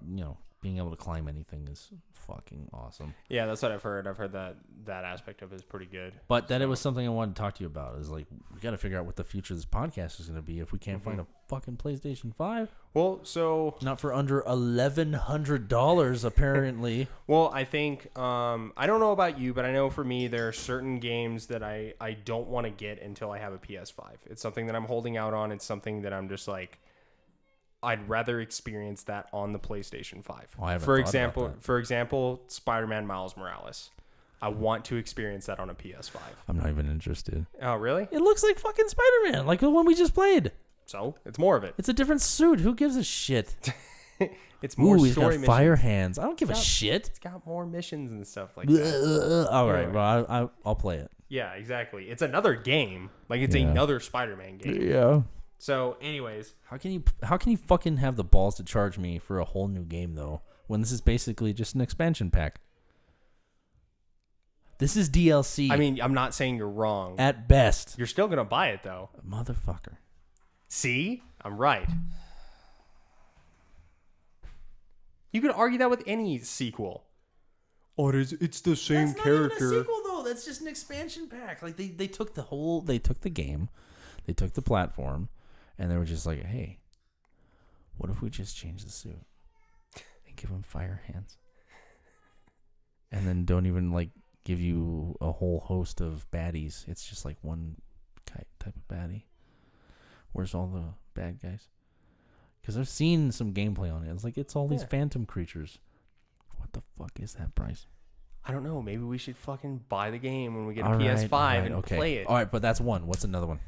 being able to climb anything is fucking awesome. Yeah, that's what I've heard. I've heard that aspect of it is pretty good. But it was something I wanted to talk to you about. Is like, we got to figure out what the future of this podcast is going to be if we can't find a fucking PlayStation 5. Well, so not for under $1,100 apparently. Well, I think I don't know about you, but I know for me there are certain games that I don't want to get until I have a PS5. It's something that I'm holding out on. It's something that I'm just like, I'd rather experience that on the PlayStation 5. Oh, for example, Spider-Man Miles Morales. I want to experience that on a PS5. I'm not even interested. Oh, really? It looks like fucking Spider-Man, like the one we just played. So, it's more of it. It's a different suit. Who gives a shit? It's more Ooh, he's story got missions. fire hands. I don't give a It's got- shit. It's got more missions and stuff like that. All right, Yeah. well, I'll play it. Yeah, exactly. It's another game. Like it's another Spider-Man game. Yeah. So, anyways, How can you fucking have the balls to charge me for a whole new game though, when this is basically just an expansion pack? This is DLC. I mean, I'm not saying you're wrong. At best. You're still gonna buy it though. Motherfucker. See, I'm right. You could argue that with any sequel. Oh, it's the same character. That's not even a sequel though. That's just an expansion pack. Like they took the game, they took the platform, and they were just like, hey, what if we just change the suit and give him fire hands, and then don't even like give you a whole host of baddies. It's just like one type of baddie. Where's all the bad guys? Because I've seen some gameplay on it. It's like it's all these phantom creatures. What the fuck is that, Bryce? I don't know. Maybe we should fucking buy the game when we get a All right, PS5 and okay. play it. All right, but that's one. What's another one?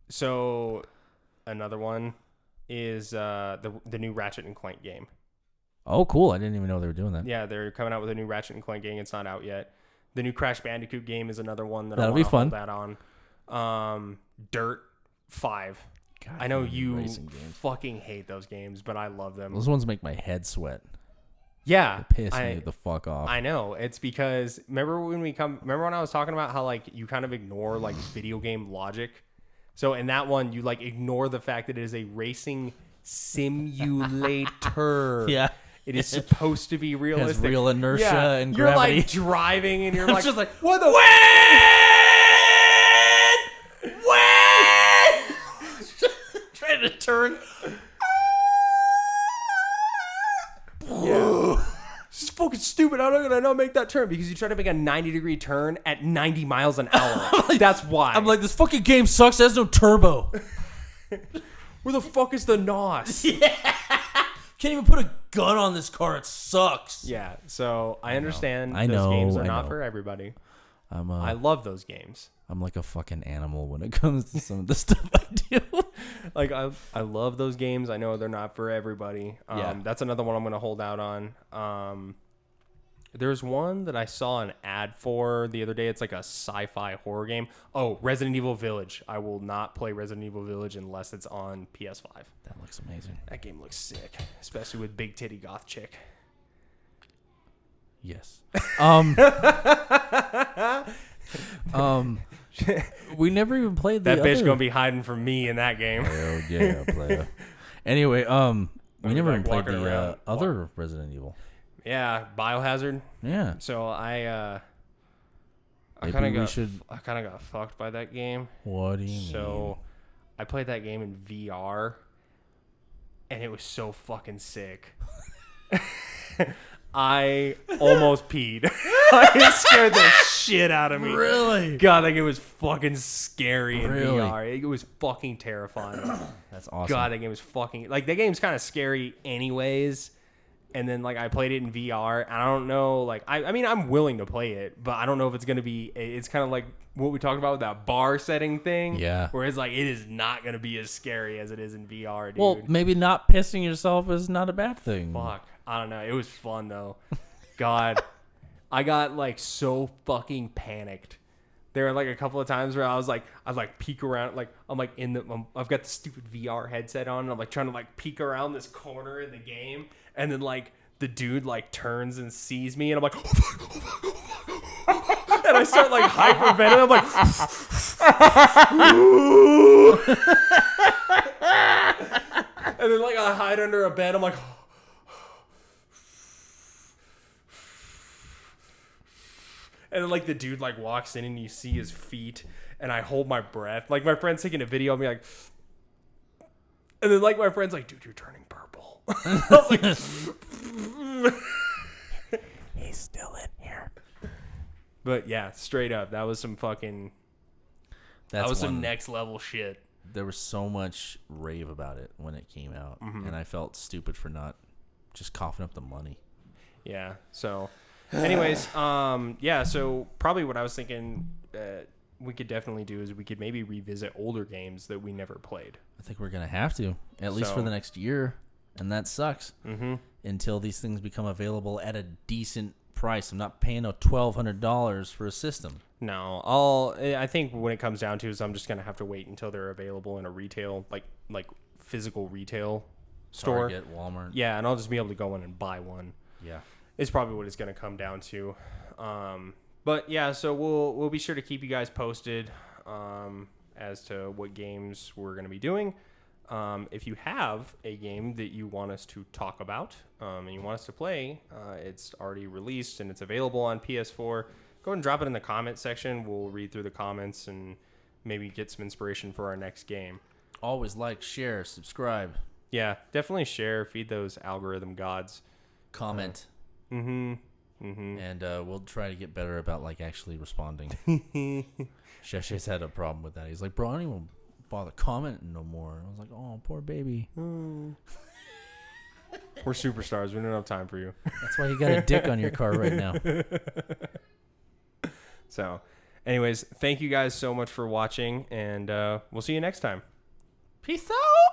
So another one is the new Ratchet and Clank game. Oh, cool. I didn't even know they were doing that. Yeah, they're coming out with a new Ratchet and Clank game. It's not out yet. The new Crash Bandicoot game is another one that That'll I be want to fun. hold that on. Dirt 5. God, I know damn, you racing games. fucking hate those games, but I love them. Those ones make my head sweat. Yeah, They piss me the fuck off. I know. It's because remember when I was talking about how like you kind of ignore like video game logic. So in that one, you like ignore the fact that it is a racing simulator. Yeah. It is supposed to be It has realistic. real inertia and you're gravity. like driving and you're I'm like, just like, what the? trying to turn. Yeah. It's fucking stupid. I'm not gonna not make that turn because you try to make a 90-degree turn at 90 miles an hour. That's why. I'm like, this fucking game sucks. It has no turbo. where the fuck is the NOS? Can't even put a gun on this car. It sucks. Yeah, so I understand I those know, games are I not know. for everybody. I I love those games. I'm like a fucking animal when it comes to some of the stuff I do. Like I love those games. I know they're not for everybody. Yeah. That's another one I'm gonna hold out on. There's one that I saw an ad for the other day. It's like a sci-fi horror game. Oh, Resident Evil Village. I will not play Resident Evil Village unless it's on PS5. That looks amazing. That game looks sick, especially with big titty goth chick. Yes. We never even played the That bitch other... gonna be hiding from me in that game. Oh yeah, player. Anyway, we never even played walking the around. other Resident Evil. Yeah, Biohazard. Yeah. So I Maybe kind of we got should- I kind of got fucked by that game. What do you mean? So I played that game in VR, and it was so fucking sick. I almost peed. It scared the shit out of me. Really? God, that game was fucking scary in Really? VR. It was fucking terrifying. That's awesome. God, that game was fucking like that game's kind of scary anyways. And then like I played it in VR, and I don't know, like I mean I'm willing to play it, but I don't know if it's gonna be. It's kind of like what we talked about with that bar setting thing. Yeah. Where it's like it is not gonna be as scary as it is in VR, dude. Well, maybe not pissing yourself is not a bad thing. Fuck, I don't know. It was fun though. God, I got like so fucking panicked. There were like a couple of times where I'd like peek around, like I'm like I've got the stupid VR headset on, and I'm like trying to like peek around this corner in the game, and then like the dude like turns and sees me, and I'm like, oh, fuck, oh, fuck, oh, fuck, oh, fuck. And I start like hyperventilating. I'm like, and then like I hide under a bed. I'm like. And then, like, the dude, like, walks in and you see his feet. And I hold my breath. Like, my friend's taking a video of me, like... And then, like, my friend's like, dude, you're turning purple. I was like... He's still in here. But, yeah, straight up. That was some fucking... That was some next level shit. There was so much rave about it when it came out. Mm-hmm. And I felt stupid for not just coughing up the money. Yeah, so... Anyways, yeah, so probably what I was thinking we could definitely do is we could maybe revisit older games that we never played. I think we're going to have to, at least for the next year. And that sucks. Mm-hmm. Until these things become available at a decent price. I'm not paying $1,200 for a system. No, I think when it comes down to is I'm just gonna have to wait until they're available in a retail, like physical retail store. Target, Walmart. Yeah, and I'll just be able to go in and buy one. Yeah. It's probably what it's gonna come down to. But yeah, so we'll be sure to keep you guys posted as to what games we're gonna be doing. If you have a game that you want us to talk about and you want us to play, it's already released and it's available on PS4. Go ahead and drop it in the comment section. We'll read through the comments and maybe get some inspiration for our next game. Always like, share, subscribe. Yeah, definitely share. Feed those algorithm gods. Comment. And we'll try to get better about like actually responding. Sheshe's had a problem with that. He's like, bro, I don't even bother commenting no more. I was like, oh, poor baby. We're superstars. We don't have time for you. That's why you got a dick on your car right now. So, anyways, thank you guys so much for watching, and we'll see you next time. Peace out.